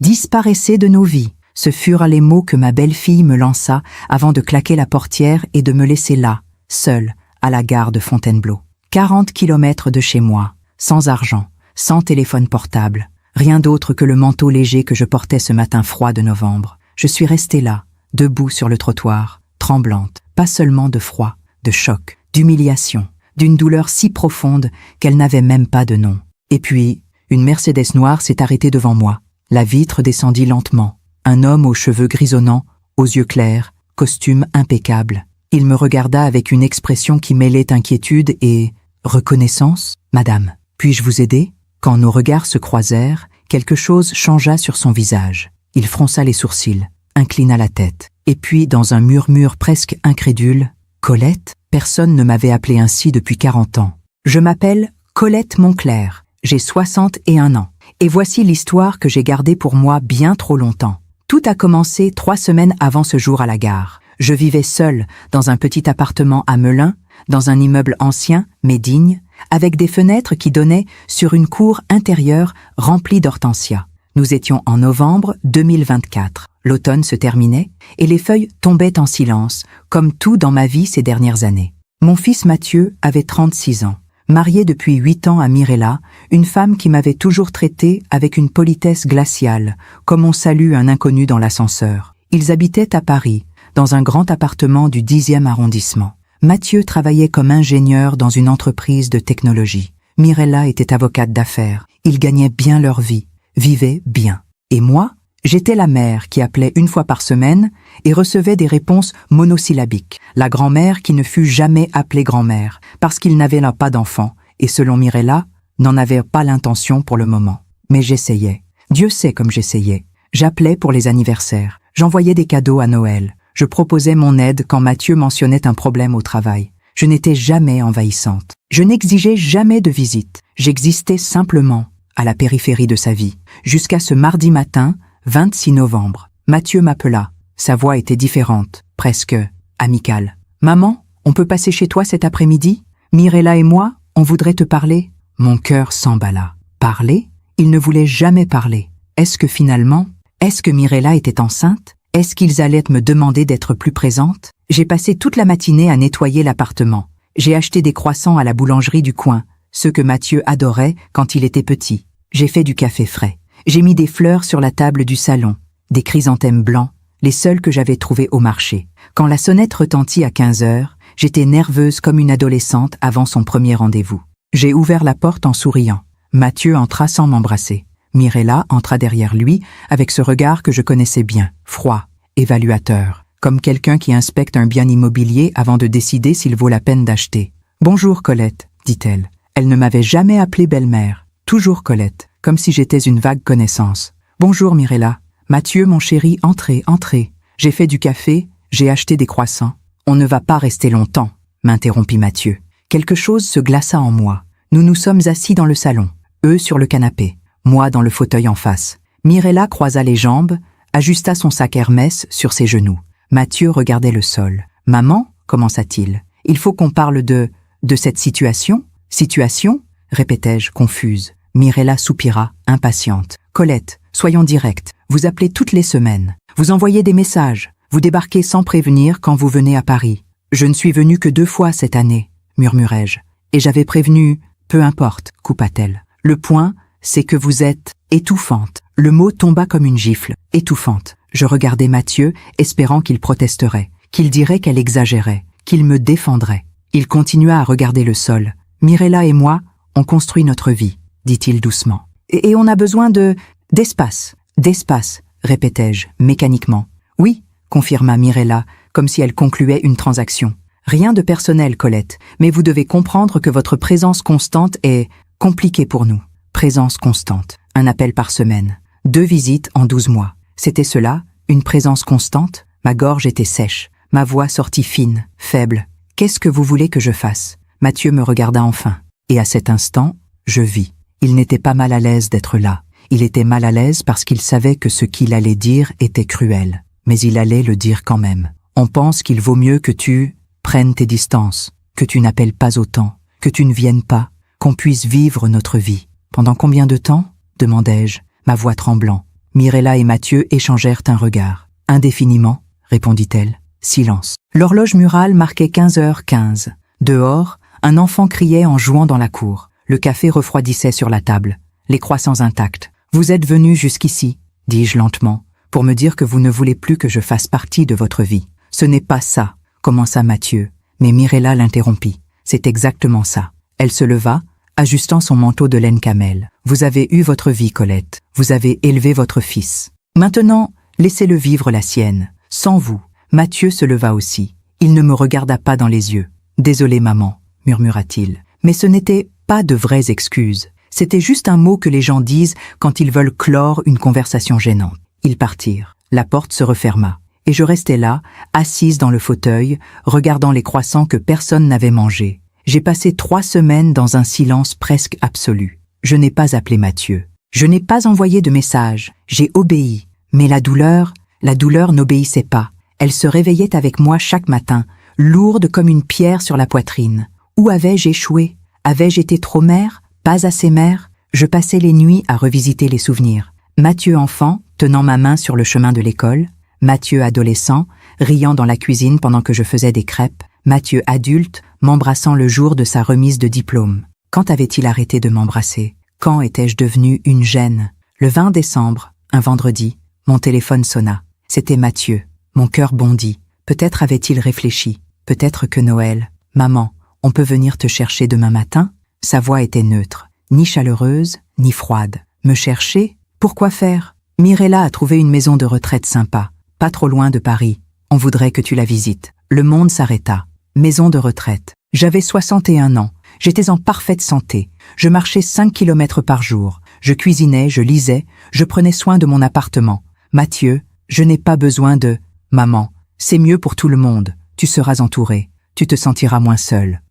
Disparaissez de nos vies. Ce furent les mots que ma belle-fille me lança avant de claquer la portière et de me laisser là, seule, à la gare de Fontainebleau. 40 kilomètres de chez moi, sans argent, sans téléphone portable, rien d'autre que le manteau léger que je portais ce matin froid de novembre. Je suis restée là, debout sur le trottoir, tremblante, pas seulement de froid, de choc, d'humiliation, d'une douleur si profonde qu'elle n'avait même pas de nom. Et puis, une Mercedes noire s'est arrêtée devant moi. La vitre descendit lentement. Un homme aux cheveux grisonnants, aux yeux clairs, costume impeccable. Il me regarda avec une expression qui mêlait inquiétude et reconnaissance. « Madame, puis-je vous aider ?» Quand nos regards se croisèrent, quelque chose changea sur son visage. Il fronça les sourcils, inclina la tête. Et puis, dans un murmure presque incrédule, « Colette ?» Personne ne m'avait appelé ainsi depuis 40 ans. Je m'appelle Colette Moncler. J'ai 61 ans. Et voici l'histoire que j'ai gardée pour moi bien trop longtemps. Tout a commencé 3 semaines avant ce jour à la gare. Je vivais seule dans un petit appartement à Melun, dans un immeuble ancien mais digne, avec des fenêtres qui donnaient sur une cour intérieure remplie d'hortensias. Nous étions en novembre 2024. L'automne se terminait et les feuilles tombaient en silence, comme tout dans ma vie ces dernières années. Mon fils Mathieu avait 36 ans. Marié depuis 8 ans à Mirella, une femme qui m'avait toujours traité avec une politesse glaciale, comme on salue un inconnu dans l'ascenseur. Ils habitaient à Paris, dans un grand appartement du 10e arrondissement. Mathieu travaillait comme ingénieur dans une entreprise de technologie. Mirella était avocate d'affaires. Ils gagnaient bien leur vie, vivaient bien. Et moi, j'étais la mère qui appelait 1 fois par semaine et recevait des réponses monosyllabiques. La grand-mère qui ne fut jamais appelée grand-mère, parce qu'il n'avait là pas d'enfant, et selon Mirella, n'en avait pas l'intention pour le moment. Mais j'essayais. Dieu sait comme j'essayais. J'appelais pour les anniversaires. J'envoyais des cadeaux à Noël. Je proposais mon aide quand Mathieu mentionnait un problème au travail. Je n'étais jamais envahissante. Je n'exigeais jamais de visite. J'existais simplement à la périphérie de sa vie. Jusqu'à ce mardi matin, 26 novembre. Mathieu m'appela. Sa voix était différente, presque amicale. « Maman, on peut passer chez toi cet après-midi ? Mirella et moi, on voudrait te parler. » Mon cœur s'emballa. Parler ? Il ne voulait jamais parler. Est-ce que Mirella était enceinte ? Est-ce qu'ils allaient me demander d'être plus présente ? J'ai passé toute la matinée à nettoyer l'appartement. J'ai acheté des croissants à la boulangerie du coin, ceux que Mathieu adorait quand il était petit. J'ai fait du café frais. J'ai mis des fleurs sur la table du salon, des chrysanthèmes blancs, les seuls que j'avais trouvés au marché. Quand la sonnette retentit à 15 heures, j'étais nerveuse comme une adolescente avant son premier rendez-vous. J'ai ouvert la porte en souriant. Mathieu entra sans m'embrasser. Mirella entra derrière lui avec ce regard que je connaissais bien, froid, évaluateur, comme quelqu'un qui inspecte un bien immobilier avant de décider s'il vaut la peine d'acheter. « Bonjour Colette », dit-elle. Elle ne m'avait jamais appelée belle-mère, toujours Colette, comme si j'étais une vague connaissance. « Bonjour Mirella. Mathieu, mon chéri, entrez, entrez. J'ai fait du café, j'ai acheté des croissants. »« On ne va pas rester longtemps », m'interrompit Mathieu. Quelque chose se glaça en moi. Nous nous sommes assis dans le salon, eux sur le canapé, moi dans le fauteuil en face. Mirella croisa les jambes, ajusta son sac Hermès sur ses genoux. Mathieu regardait le sol. « Maman » commença-t-il. « Il faut qu'on parle de cette situation ?»« Situation ?» répétai-je, confuse. Mirella soupira, impatiente. « Colette, soyons directs. Vous appelez toutes les semaines. Vous envoyez des messages. Vous débarquez sans prévenir quand vous venez à Paris. Je ne suis venue que 2 fois cette année, murmurai-je. Et j'avais prévenu, peu importe, coupa-t-elle. Le point, c'est que vous êtes étouffante. Le mot tomba comme une gifle. Étouffante. Je regardais Mathieu, espérant qu'il protesterait, qu'il dirait qu'elle exagérait, qu'il me défendrait. Il continua à regarder le sol. Mirella et moi, on construit notre vie, dit-il doucement. Et on a besoin d'espace. D'espace, répétai-je, mécaniquement. Oui, confirma Mirella, comme si elle concluait une transaction. Rien de personnel, Colette, mais vous devez comprendre que votre présence constante est compliquée pour nous. Présence constante, un appel par semaine, 2 visites en 12 mois. C'était cela, une présence constante? Ma gorge était sèche, ma voix sortit fine, faible. Qu'est-ce que vous voulez que je fasse? Mathieu me regarda enfin, et à cet instant, je vis. Il n'était pas mal à l'aise d'être là. Il était mal à l'aise parce qu'il savait que ce qu'il allait dire était cruel. Mais il allait le dire quand même. On pense qu'il vaut mieux que tu prennes tes distances, que tu n'appelles pas autant, que tu ne viennes pas, qu'on puisse vivre notre vie. Pendant combien de temps? Demandai-je, ma voix tremblant. Mirella et Mathieu échangèrent un regard. Indéfiniment, répondit-elle. Silence. L'horloge murale marquait 15h15. Dehors, un enfant criait en jouant dans la cour. Le café refroidissait sur la table, les croissants intacts. Vous êtes venu jusqu'ici, dis-je lentement, pour me dire que vous ne voulez plus que je fasse partie de votre vie. Ce n'est pas ça, commença Mathieu, mais Mirella l'interrompit. C'est exactement ça. Elle se leva, ajustant son manteau de laine camel. Vous avez eu votre vie, Colette. Vous avez élevé votre fils. Maintenant, laissez-le vivre la sienne. Sans vous. Mathieu se leva aussi. Il ne me regarda pas dans les yeux. Désolé, maman, murmura-t-il. Mais ce n'était pas de vraies excuses. C'était juste un mot que les gens disent quand ils veulent clore une conversation gênante. Ils partirent. La porte se referma. Et je restais là, assise dans le fauteuil, regardant les croissants que personne n'avait mangés. J'ai passé 3 semaines dans un silence presque absolu. Je n'ai pas appelé Mathieu. Je n'ai pas envoyé de message. J'ai obéi. Mais la douleur n'obéissait pas. Elle se réveillait avec moi chaque matin, lourde comme une pierre sur la poitrine. Où avais-je échoué? Avais-je été trop mère? Pas assez mère? Je passais les nuits à revisiter les souvenirs. Mathieu enfant, tenant ma main sur le chemin de l'école. Mathieu adolescent, riant dans la cuisine pendant que je faisais des crêpes. Mathieu adulte, m'embrassant le jour de sa remise de diplôme. Quand avait-il arrêté de m'embrasser? Quand étais-je devenue une gêne? Le 20 décembre, un vendredi, mon téléphone sonna. C'était Mathieu. Mon cœur bondit. Peut-être avait-il réfléchi. Peut-être que Noël. Maman, on peut venir te chercher demain matin? Sa voix était neutre, ni chaleureuse, ni froide. Me chercher? Pourquoi faire? Mirella a trouvé une maison de retraite sympa, pas trop loin de Paris. On voudrait que tu la visites. Le monde s'arrêta. Maison de retraite. J'avais 61 ans. J'étais en parfaite santé. Je marchais 5 kilomètres par jour. Je cuisinais, je lisais, je prenais soin de mon appartement. Mathieu, je n'ai pas besoin de... Maman, c'est mieux pour tout le monde. Tu seras entouré. Tu te sentiras moins seul.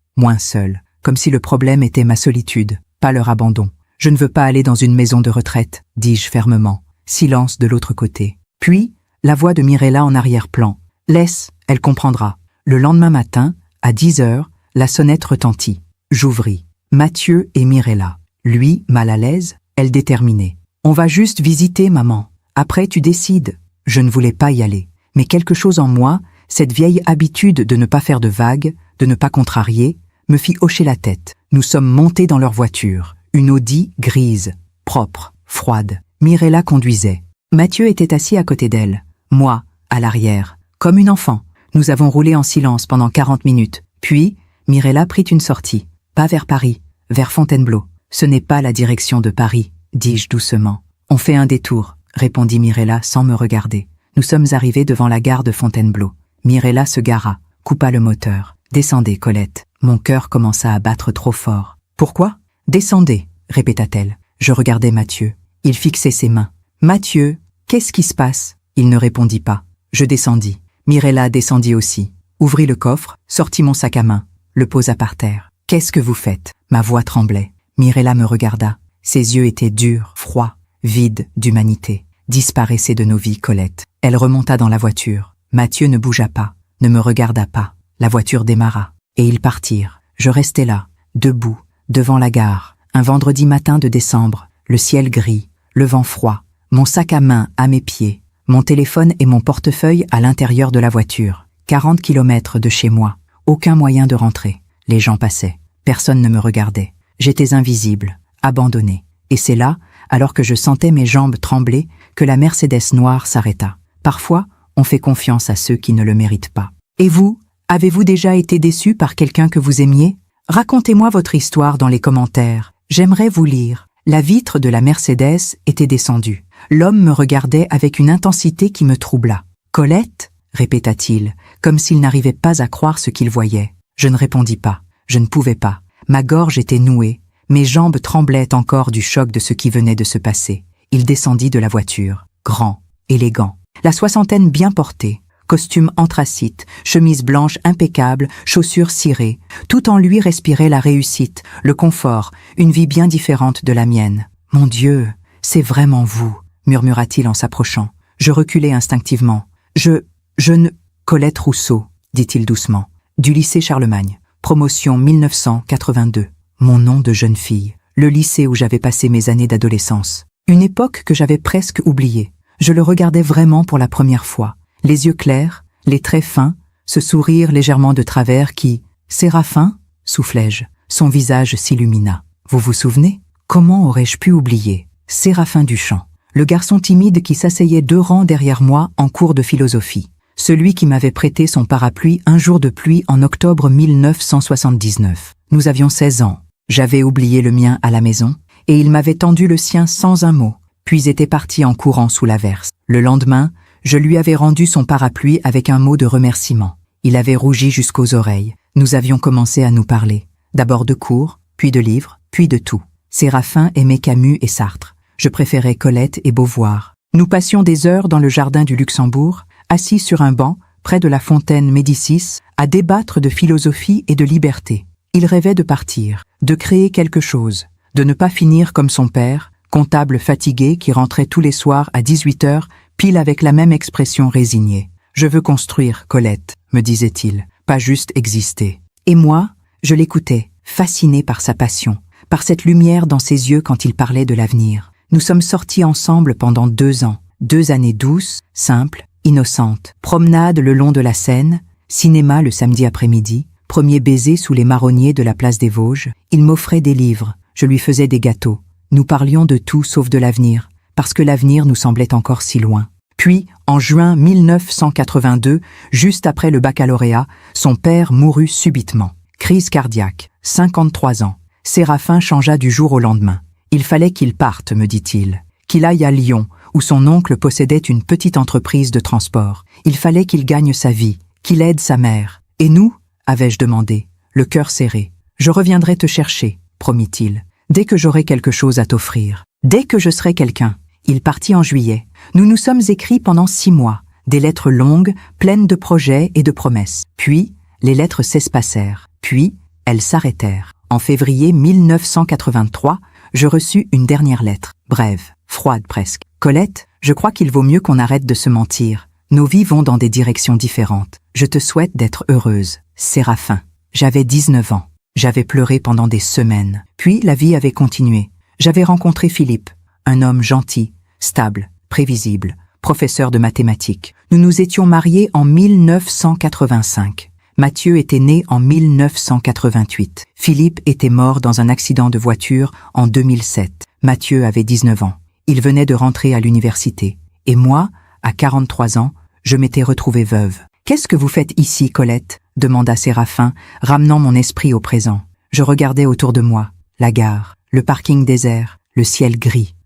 Comme si le problème était ma solitude, pas leur abandon. Je ne veux pas aller dans une maison de retraite, dis-je fermement. Silence de l'autre côté. Puis, la voix de Mirella en arrière-plan. Laisse, elle comprendra. Le lendemain matin, à 10h, la sonnette retentit. J'ouvris. Mathieu et Mirella. Lui, mal à l'aise, elle déterminée. On va juste visiter, maman. Après, tu décides. Je ne voulais pas y aller. Mais quelque chose en moi, cette vieille habitude de ne pas faire de vagues, de ne pas contrarier, me fit hocher la tête. Nous sommes montés dans leur voiture. Une Audi grise, propre, froide. Mirella conduisait. Mathieu était assis à côté d'elle. Moi, à l'arrière, comme une enfant. Nous avons roulé en silence pendant 40 minutes. Puis, Mirella prit une sortie. Pas vers Paris, vers Fontainebleau. Ce n'est pas la direction de Paris, dis-je doucement. On fait un détour, répondit Mirella sans me regarder. Nous sommes arrivés devant la gare de Fontainebleau. Mirella se gara, coupa le moteur. Descendez, Colette. Mon cœur commença à battre trop fort. Pourquoi? Descendez, répéta-t-elle. Je regardais Mathieu. Il fixait ses mains. Mathieu, qu'est-ce qui se passe? Il ne répondit pas. Je descendis. Mirella descendit aussi. Ouvrit le coffre, sortit mon sac à main, le posa par terre. Qu'est-ce que vous faites? Ma voix tremblait. Mirella me regarda. Ses yeux étaient durs, froids, vides d'humanité. Disparaissez de nos vies, Colette. Elle remonta dans la voiture. Mathieu ne bougea pas, ne me regarda pas. La voiture démarra. Et ils partirent. Je restais là, debout, devant la gare. Un vendredi matin de décembre, le ciel gris, le vent froid, mon sac à main à mes pieds, mon téléphone et mon portefeuille à l'intérieur de la voiture. 40 kilomètres de chez moi. Aucun moyen de rentrer. Les gens passaient. Personne ne me regardait. J'étais invisible, abandonné. Et c'est là, alors que je sentais mes jambes trembler, que la Mercedes noire s'arrêta. Parfois, on fait confiance à ceux qui ne le méritent pas. Et vous, avez-vous déjà été déçu par quelqu'un que vous aimiez? Racontez-moi votre histoire dans les commentaires. J'aimerais vous lire. La vitre de la Mercedes était descendue. L'homme me regardait avec une intensité qui me troubla. « Colette ?» répéta-t-il, comme s'il n'arrivait pas à croire ce qu'il voyait. Je ne répondis pas. Je ne pouvais pas. Ma gorge était nouée. Mes jambes tremblaient encore du choc de ce qui venait de se passer. Il descendit de la voiture. Grand, élégant. La soixantaine bien portée. Costume anthracite, chemise blanche impeccable, chaussures cirées. Tout en lui respirait la réussite, le confort, une vie bien différente de la mienne. « Mon Dieu, c'est vraiment vous !» murmura-t-il en s'approchant. Je reculai instinctivement. Je ne... Colette Rousseau, dit-il doucement. Du lycée Charlemagne. Promotion 1982. Mon nom de jeune fille. Le lycée où j'avais passé mes années d'adolescence. Une époque que j'avais presque oubliée. Je le regardais vraiment pour la première fois. Les yeux clairs, les traits fins, ce sourire légèrement de travers qui... Séraphin, soufflai-je. Son visage s'illumina. Vous vous souvenez? Comment aurais-je pu oublier? Séraphin Duchamp, le garçon timide qui s'asseyait 2 rangs derrière moi en cours de philosophie. Celui qui m'avait prêté son parapluie un jour de pluie en octobre 1979. Nous avions 16 ans. J'avais oublié le mien à la maison, et il m'avait tendu le sien sans un mot, puis était parti en courant sous l'averse. Le lendemain, je lui avais rendu son parapluie avec un mot de remerciement. Il avait rougi jusqu'aux oreilles. Nous avions commencé à nous parler. D'abord de cours, puis de livres, puis de tout. Séraphin aimait Camus et Sartre. Je préférais Colette et Beauvoir. Nous passions des heures dans le jardin du Luxembourg, assis sur un banc, près de la fontaine Médicis, à débattre de philosophie et de liberté. Il rêvait de partir, de créer quelque chose, de ne pas finir comme son père, comptable fatigué qui rentrait tous les soirs à 18h, pile avec la même expression résignée. « Je veux construire, Colette », me disait-il, « pas juste exister. » Et moi, je l'écoutais, fasciné par sa passion, par cette lumière dans ses yeux quand il parlait de l'avenir. Nous sommes sortis ensemble pendant 2 ans, 2 années douces, simples, innocentes. Promenade le long de la Seine, cinéma le samedi après-midi, premier baiser sous les marronniers de la place des Vosges. Il m'offrait des livres, je lui faisais des gâteaux. Nous parlions de tout sauf de l'avenir, parce que l'avenir nous semblait encore si loin. Puis, en juin 1982, juste après le baccalauréat, son père mourut subitement. Crise cardiaque, 53 ans. Séraphin changea du jour au lendemain. Il fallait qu'il parte, me dit-il, qu'il aille à Lyon, où son oncle possédait une petite entreprise de transport. Il fallait qu'il gagne sa vie, qu'il aide sa mère. Et nous, avais-je demandé, le cœur serré. Je reviendrai te chercher, promit-il, dès que j'aurai quelque chose à t'offrir, dès que je serai quelqu'un. Il partit en juillet. Nous nous sommes écrits pendant 6 mois, des lettres longues, pleines de projets et de promesses. Puis, les lettres s'espacèrent. Puis, elles s'arrêtèrent. En février 1983, je reçus une dernière lettre, brève, froide presque. Colette, je crois qu'il vaut mieux qu'on arrête de se mentir. Nos vies vont dans des directions différentes. Je te souhaite d'être heureuse. Séraphin. J'avais 19 ans. J'avais pleuré pendant des semaines. Puis la vie avait continué. J'avais rencontré Philippe, un homme gentil, stable, prévisible, professeur de mathématiques. Nous nous étions mariés en 1985. Mathieu était né en 1988. Philippe était mort dans un accident de voiture en 2007. Mathieu avait 19 ans. Il venait de rentrer à l'université. Et moi, à 43 ans, je m'étais retrouvée veuve. « Qu'est-ce que vous faites ici, Colette ?» demanda Séraphin, ramenant mon esprit au présent. Je regardais autour de moi, la gare, le parking désert, le ciel gris.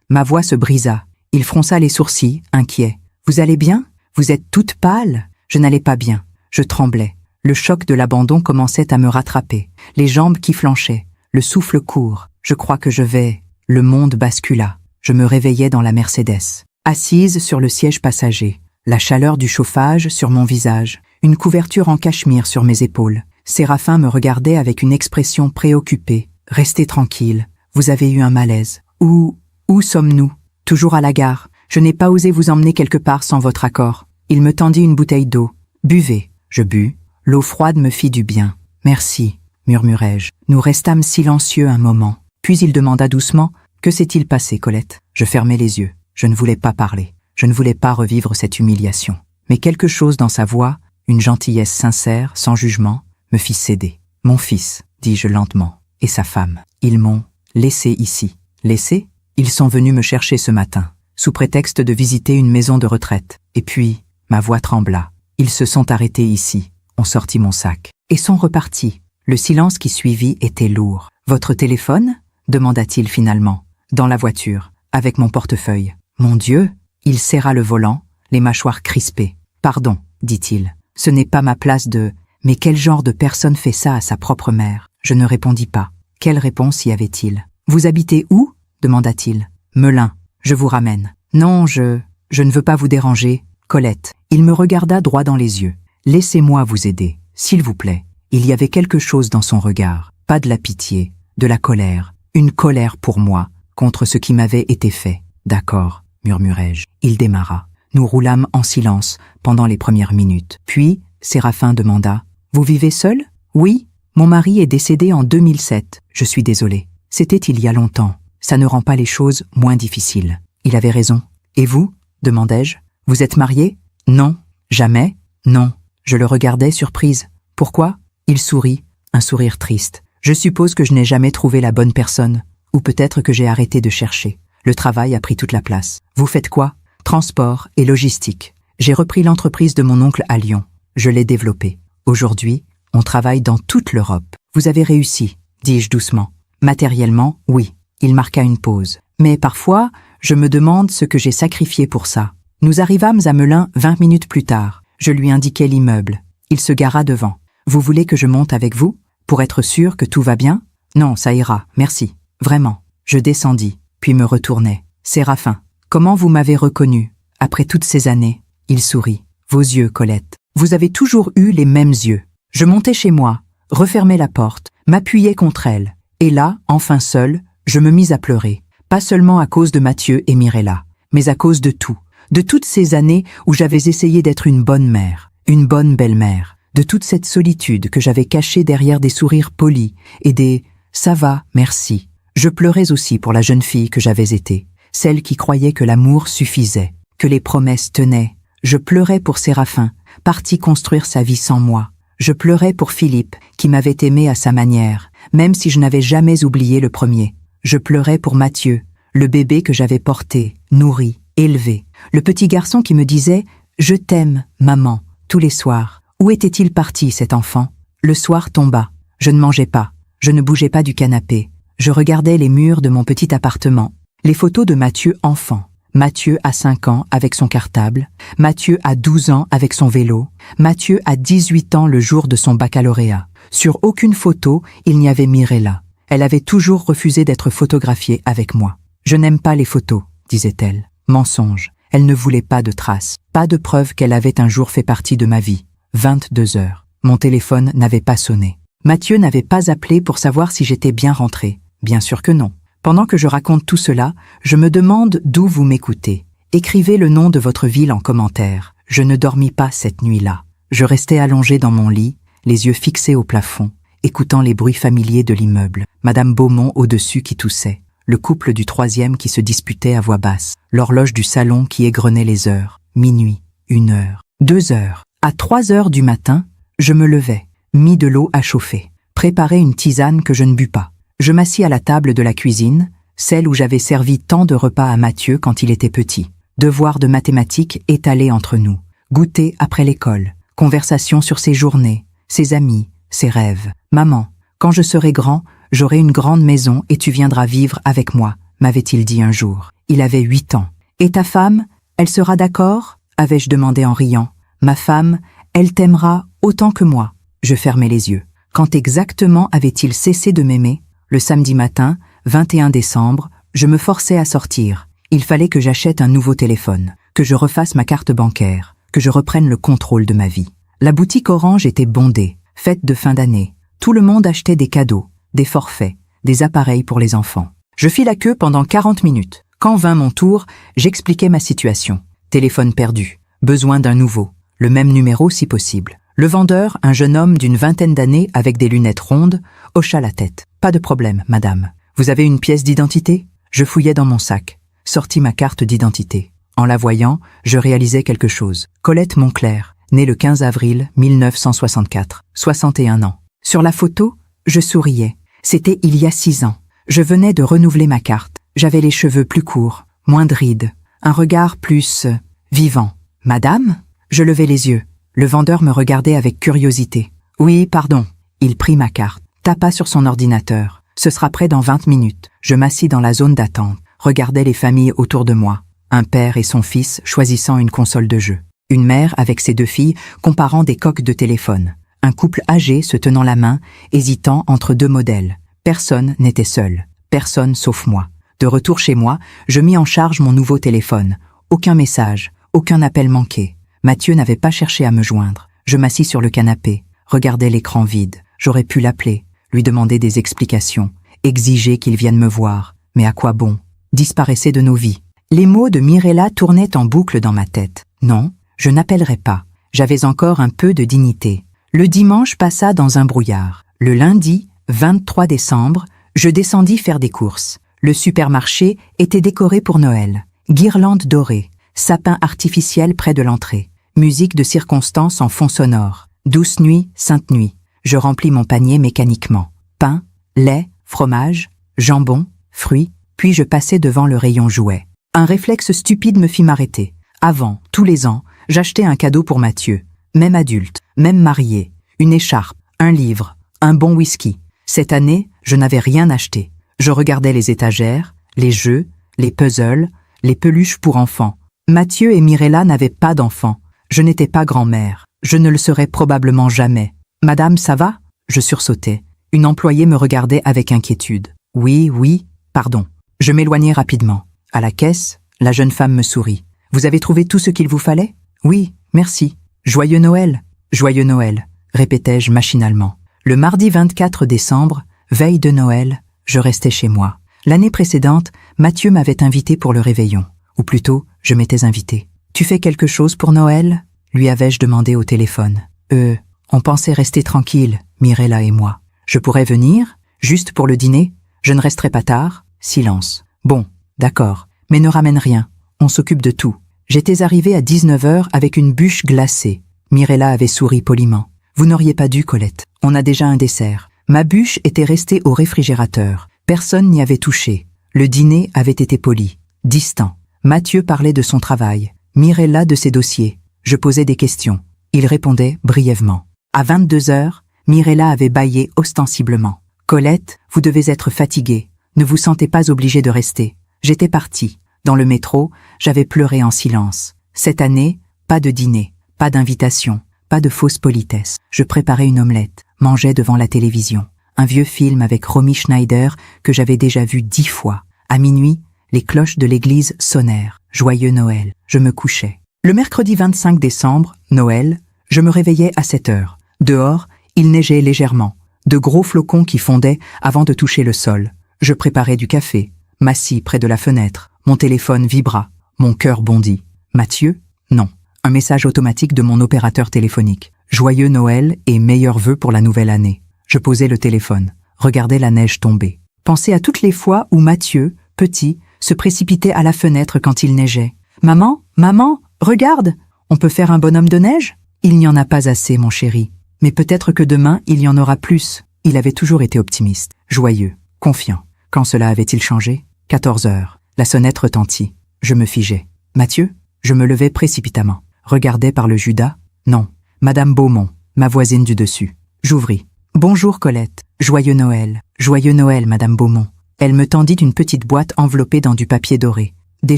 Ma voix se brisa. Il fronça les sourcils, inquiet. « Vous allez bien? Vous êtes toute pâle ?» Je n'allais pas bien. Je tremblais. Le choc de l'abandon commençait à me rattraper. Les jambes qui flanchaient. Le souffle court. Je crois que je vais... Le monde bascula. Je me réveillais dans la Mercedes. Assise sur le siège passager. La chaleur du chauffage sur mon visage. Une couverture en cachemire sur mes épaules. Séraphin me regardait avec une expression préoccupée. « Restez tranquille. Vous avez eu un malaise. Où sommes-nous? Toujours à la gare. Je n'ai pas osé vous emmener quelque part sans votre accord. » Il me tendit une bouteille d'eau. « Buvez. » Je bus. L'eau froide me fit du bien. « Merci, » murmurai-je. Nous restâmes silencieux un moment. Puis il demanda doucement « Que s'est-il passé, Colette ?» Je fermai les yeux. Je ne voulais pas parler. Je ne voulais pas revivre cette humiliation. Mais quelque chose dans sa voix, une gentillesse sincère, sans jugement, me fit céder. « Mon fils, » dis-je lentement, « et sa femme. Ils m'ont laissé ici. » Laissé ? Ils sont venus me chercher ce matin, sous prétexte de visiter une maison de retraite. Et puis, ma voix trembla. Ils se sont arrêtés ici, ont sorti mon sac, et sont repartis. Le silence qui suivit était lourd. « Votre téléphone ?» demanda-t-il finalement, dans la voiture, avec mon portefeuille. « Mon Dieu !» Il serra le volant, les mâchoires crispées. « Pardon, » dit-il, « ce n'est pas ma place de... Mais quel genre de personne fait ça à sa propre mère ?» Je ne répondis pas. Quelle réponse y avait-il ? « Vous habitez où ?» demanda-t-il. « Melun, je vous ramène. »« Non, je ne veux pas vous déranger. » Colette, il me regarda droit dans les yeux. « Laissez-moi vous aider, s'il vous plaît. » Il y avait quelque chose dans son regard, pas de la pitié, de la colère, une colère pour moi, contre ce qui m'avait été fait. « D'accord, » murmurai-je. Il démarra. Nous roulâmes en silence pendant les premières minutes. Puis, Séraphin demanda « Vous vivez seul ?»« Oui, mon mari est décédé en 2007. Je suis désolé. C'était il y a longtemps. Ça ne rend pas les choses moins difficiles. » Il avait raison. Et vous? Demandai-je. Vous êtes marié? Non. Jamais? Non. Je le regardais surprise. Pourquoi? Il sourit, un sourire triste. Je suppose que je n'ai jamais trouvé la bonne personne. Ou peut-être que j'ai arrêté de chercher. Le travail a pris toute la place. Vous faites quoi? Transport et logistique. J'ai repris l'entreprise de mon oncle à Lyon. Je l'ai développée. Aujourd'hui, on travaille dans toute l'Europe. Vous avez réussi, dis-je doucement. Matériellement, oui. Il marqua une pause. Mais parfois, je me demande ce que j'ai sacrifié pour ça. Nous arrivâmes à Melun 20 minutes plus tard. Je lui indiquai l'immeuble. Il se gara devant. Vous voulez que je monte avec vous? Pour être sûr que tout va bien? Non, ça ira, merci. Vraiment. Je descendis, puis me retournai. Séraphin, comment vous m'avez reconnu? Après toutes ces années, il sourit. Vos yeux, Colette. Vous avez toujours eu les mêmes yeux. Je montai chez moi, refermai la porte, m'appuyai contre elle. Et là, enfin seule, je me mis à pleurer. Pas seulement à cause de Mathieu et Mirella, mais à cause de tout. De toutes ces années où j'avais essayé d'être une bonne mère, une bonne belle-mère. De toute cette solitude que j'avais cachée derrière des sourires polis et des « ça va, merci ». Je pleurais aussi pour la jeune fille que j'avais été, celle qui croyait que l'amour suffisait, que les promesses tenaient. Je pleurais pour Séraphin, parti construire sa vie sans moi. Je pleurais pour Philippe, qui m'avait aimé à sa manière, même si je n'avais jamais oublié le premier. Je pleurais pour Mathieu, le bébé que j'avais porté, nourri, élevé. Le petit garçon qui me disait « Je t'aime, maman », tous les soirs. Où était-il parti, cet enfant? Le soir tomba. Je ne mangeais pas. Je ne bougeais pas du canapé. Je regardais les murs de mon petit appartement. Les photos de Mathieu enfant. Mathieu à 5 ans avec son cartable. Mathieu à 12 ans avec son vélo. Mathieu à 18 ans le jour de son baccalauréat. Sur aucune photo, il n'y avait Mirella. Elle avait toujours refusé d'être photographiée avec moi. Je n'aime pas les photos, disait-elle. Mensonge. Elle ne voulait pas de traces. Pas de preuve qu'elle avait un jour fait partie de ma vie. 22 heures. Mon téléphone n'avait pas sonné. Mathieu n'avait pas appelé pour savoir si j'étais bien rentrée. Bien sûr que non. Pendant que je raconte tout cela, je me demande d'où vous m'écoutez. Écrivez le nom de votre ville en commentaire. Je ne dormis pas cette nuit-là. Je restais allongée dans mon lit, les yeux fixés au plafond, écoutant les bruits familiers de l'immeuble. Madame Beaumont au-dessus qui toussait. Le couple du 3e qui se disputait à voix basse. L'horloge du salon qui égrenait les heures. Minuit, 1 heure, 2 heures. À 3 heures du matin, je me levai, mis de l'eau à chauffer, préparai une tisane que je ne bus pas. Je m'assis à la table de la cuisine, celle où j'avais servi tant de repas à Mathieu quand il était petit. Devoirs de mathématiques étalés entre nous, goûter après l'école, conversation sur ses journées, ses amis, ses rêves. Maman, quand je serai grand, j'aurai une grande maison et tu viendras vivre avec moi, m'avait-il dit un jour. Il avait 8 ans. Et ta femme, elle sera d'accord? Avais-je demandé en riant. Ma femme, elle t'aimera autant que moi. Je fermai les yeux. Quand exactement avait-il cessé de m'aimer? Le samedi matin, 21 décembre, je me forçais à sortir. Il fallait que j'achète un nouveau téléphone, que je refasse ma carte bancaire, que je reprenne le contrôle de ma vie. La boutique Orange était bondée, fête de fin d'année. Tout le monde achetait des cadeaux, des forfaits, des appareils pour les enfants. Je fis la queue pendant 40 minutes. Quand vint mon tour, j'expliquai ma situation. Téléphone perdu, besoin d'un nouveau. Le même numéro si possible. Le vendeur, un jeune homme d'une vingtaine d'années avec des lunettes rondes, hocha la tête. Pas de problème, madame. Vous avez une pièce d'identité? Je fouillai dans mon sac, sortis ma carte d'identité. En la voyant, je réalisais quelque chose. Colette Monclerc, née le 15 avril 1964, 61 ans. Sur la photo, je souriais. C'était il y a 6 ans. Je venais de renouveler ma carte. J'avais les cheveux plus courts, moins de rides, un regard plus vivant. Madame? Je levai les yeux. Le vendeur me regardait avec curiosité. Oui, pardon. Il prit ma carte, tapa sur son ordinateur. Ce sera prêt dans 20 minutes. Je m'assis dans la zone d'attente, regardais les familles autour de moi. Un père et son fils choisissant une console de jeu. Une mère avec ses 2 filles comparant des coques de téléphone. Un couple âgé se tenant la main, hésitant entre 2 modèles. Personne n'était seul. Personne sauf moi. De retour chez moi, je mis en charge mon nouveau téléphone. Aucun message, aucun appel manqué. Mathieu n'avait pas cherché à me joindre. Je m'assis sur le canapé, regardais l'écran vide. J'aurais pu l'appeler, lui demander des explications, exiger qu'il vienne me voir. Mais à quoi bon? Disparaissait de nos vies. Les mots de Mirella tournaient en boucle dans ma tête. Non, je n'appellerai pas. J'avais encore un peu de dignité. Le dimanche passa dans un brouillard. Le lundi, 23 décembre, je descendis faire des courses. Le supermarché était décoré pour Noël. Guirlande dorée, sapin artificiel près de l'entrée, musique de circonstance en fond sonore. Douce nuit, sainte nuit. Je remplis mon panier mécaniquement. Pain, lait, fromage, jambon, fruits, puis je passai devant le rayon jouets. Un réflexe stupide me fit m'arrêter. Avant, tous les ans, j'achetais un cadeau pour Mathieu. Même adulte, même marié. Une écharpe, un livre, un bon whisky. Cette année, je n'avais rien acheté. Je regardais les étagères, les jeux, les puzzles, les peluches pour enfants. Mathieu et Mirella n'avaient pas d'enfants. Je n'étais pas grand-mère. Je ne le serai probablement jamais. « Madame, ça va ?» Je sursautais. Une employée me regardait avec inquiétude. « Oui, pardon. » Je m'éloignai rapidement. À la caisse, la jeune femme me sourit. « Vous avez trouvé tout ce qu'il vous fallait ?»« Oui, merci. Joyeux Noël !»« Joyeux Noël !» répétai-je machinalement. Le mardi 24 décembre, veille de Noël, je restais chez moi. L'année précédente, Mathieu m'avait invité pour le réveillon. Ou plutôt, je m'étais invité. « Tu fais quelque chose pour Noël ?» lui avais-je demandé au téléphone. On pensait rester tranquille, Mirella et moi. Je pourrais venir, juste pour le dîner. Je ne resterai pas tard. Silence. Bon, d'accord, mais ne ramène rien. On s'occupe de tout. J'étais arrivé à 19h avec une bûche glacée. Mirella avait souri poliment. Vous n'auriez pas dû, Colette. On a déjà un dessert. Ma bûche était restée au réfrigérateur. Personne n'y avait touché. Le dîner avait été poli, distant. Mathieu parlait de son travail. Mirella de ses dossiers. Je posais des questions. Il répondait brièvement. À 22h, Mirella avait bâillé ostensiblement. « Colette, vous devez être fatiguée. Ne vous sentez pas obligée de rester. » J'étais partie. Dans le métro, j'avais pleuré en silence. Cette année, pas de dîner, pas d'invitation, pas de fausse politesse. Je préparais une omelette, mangeais devant la télévision. Un vieux film avec Romy Schneider que j'avais déjà vu 10 fois. À minuit, les cloches de l'église sonnèrent. Joyeux Noël. Je me couchais. Le mercredi 25 décembre, Noël, je me réveillais à 7h. Dehors, il neigeait légèrement. De gros flocons qui fondaient avant de toucher le sol. Je préparais du café, m'assis près de la fenêtre. Mon téléphone vibra. Mon cœur bondit. Mathieu? Non. Un message automatique de mon opérateur téléphonique. Joyeux Noël et meilleurs vœux pour la nouvelle année. Je posais le téléphone, regardais la neige tomber. Pensais à toutes les fois où Mathieu, petit, se précipitait à la fenêtre quand il neigeait. « Maman, regarde, on peut faire un bonhomme de neige ?» Il n'y en a pas assez, mon chéri. Mais peut-être que demain, il y en aura plus. Il avait toujours été optimiste, joyeux, confiant. Quand cela avait-il changé? 14h. La sonnette retentit. Je me figeais. Mathieu? Je me levai précipitamment. Regardais par le Judas? Non. Madame Beaumont, ma voisine du dessus. J'ouvris. Bonjour Colette. Joyeux Noël. Joyeux Noël, Madame Beaumont. Elle me tendit une petite boîte enveloppée dans du papier doré. Des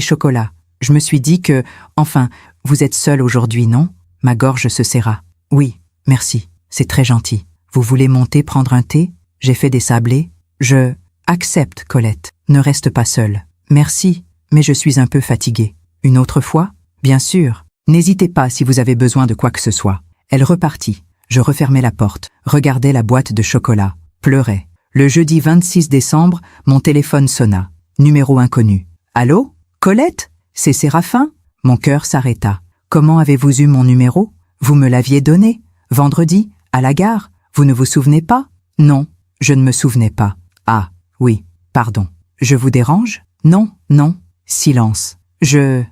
chocolats. Je me suis dit que, enfin, vous êtes seule aujourd'hui, non? Ma gorge se serra. Oui, merci. C'est très gentil. Vous voulez monter prendre un thé? J'ai fait des sablés. Je accepte, Colette. Ne reste pas seule. Merci, mais je suis un peu fatiguée. Une autre fois? Bien sûr. N'hésitez pas si vous avez besoin de quoi que ce soit. Elle repartit. Je refermai la porte, regardai la boîte de chocolat, pleurais. Le jeudi 26 décembre, mon téléphone sonna. Numéro inconnu. Allô? Colette? C'est Séraphin? Mon cœur s'arrêta. Comment avez-vous eu mon numéro? Vous me l'aviez donné? Vendredi? À la gare? Vous ne vous souvenez pas? Non, je ne me souvenais pas. Ah, oui, pardon. Je vous dérange? Non. Silence. Je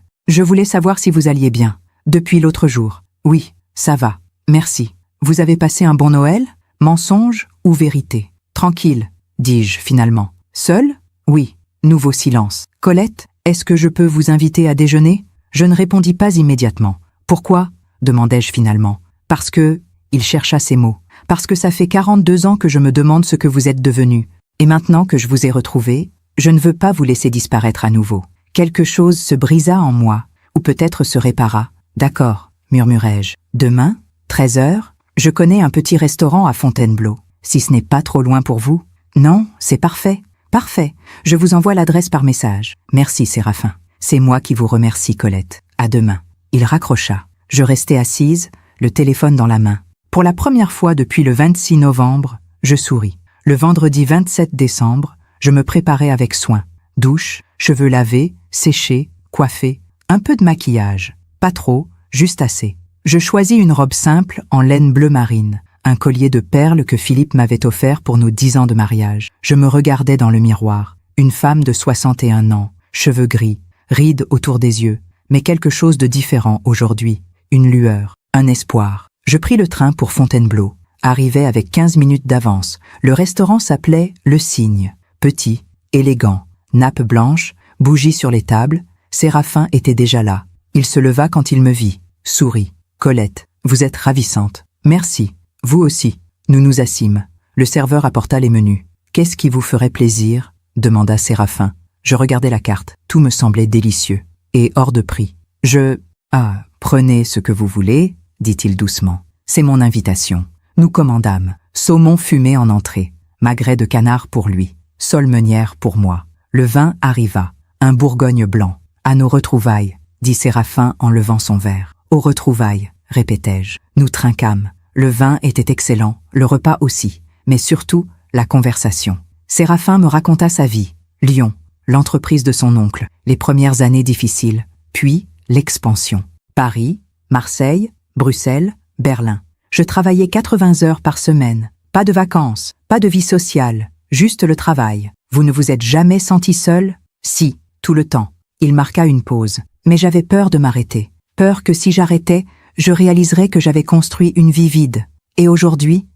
voulais savoir si vous alliez bien. Depuis l'autre jour. Oui, ça va. Merci. Vous avez passé un bon Noël? Mensonge ou vérité? Tranquille, dis-je finalement. Seul? Oui. Nouveau silence. Colette, est-ce que je peux vous inviter à déjeuner? Je ne répondis pas immédiatement. Pourquoi? Demandai-je finalement. Parce que... Il chercha ses mots. Parce que ça fait 42 ans que je me demande ce que vous êtes devenu. Et maintenant que je vous ai retrouvé, je ne veux pas vous laisser disparaître à nouveau. Quelque chose se brisa en moi, ou peut-être se répara. D'accord, murmurai-je. Demain, 13h, je connais un petit restaurant à Fontainebleau. Si ce n'est pas trop loin pour vous? Non, c'est parfait. Parfait. Je vous envoie l'adresse par message. Merci, Séraphin. C'est moi qui vous remercie, Colette. À demain. Il raccrocha. Je restai assise, le téléphone dans la main. Pour la première fois depuis le 26 novembre, je souris. Le vendredi 27 décembre, je me préparais avec soin. Douche, cheveux lavés, séchés, coiffés, un peu de maquillage. Pas trop, juste assez. Je choisis une robe simple en laine bleu marine, un collier de perles que Philippe m'avait offert pour nos 10 ans de mariage. Je me regardais dans le miroir. Une femme de 61 ans, cheveux gris, rides autour des yeux, mais quelque chose de différent aujourd'hui, une lueur, un espoir. Je pris le train pour Fontainebleau, arrivai avec 15 minutes d'avance. Le restaurant s'appelait Le Cygne, petit, élégant, nappe blanche, bougies sur les tables. Séraphin était déjà là. Il se leva quand il me vit, sourit. « Colette, vous êtes ravissante. »« Merci, vous aussi. » Nous nous assîmes. Le serveur apporta les menus. « Qu'est-ce qui vous ferait plaisir ?» demanda Séraphin. Je regardais la carte. Tout me semblait délicieux. Et hors de prix. Ah, prenez ce que vous voulez, dit-il doucement. C'est mon invitation. Nous commandâmes. Saumon fumé en entrée. Magret de canard pour lui. Sole meunière pour moi. Le vin arriva. Un Bourgogne blanc. À nos retrouvailles, dit Séraphin en levant son verre. Aux retrouvailles, répétai-je. Nous trinquâmes. Le vin était excellent, le repas aussi, mais surtout la conversation. Séraphin me raconta sa vie. Lyon, l'entreprise de son oncle, les premières années difficiles, puis l'expansion. Paris, Marseille, Bruxelles, Berlin. Je travaillais 80 heures par semaine. Pas de vacances, pas de vie sociale, juste le travail. Vous ne vous êtes jamais senti seul? Si, tout le temps. Il marqua une pause. Mais j'avais peur de m'arrêter. Peur que si j'arrêtais, je réaliserais que j'avais construit une vie vide. Et aujourd'hui,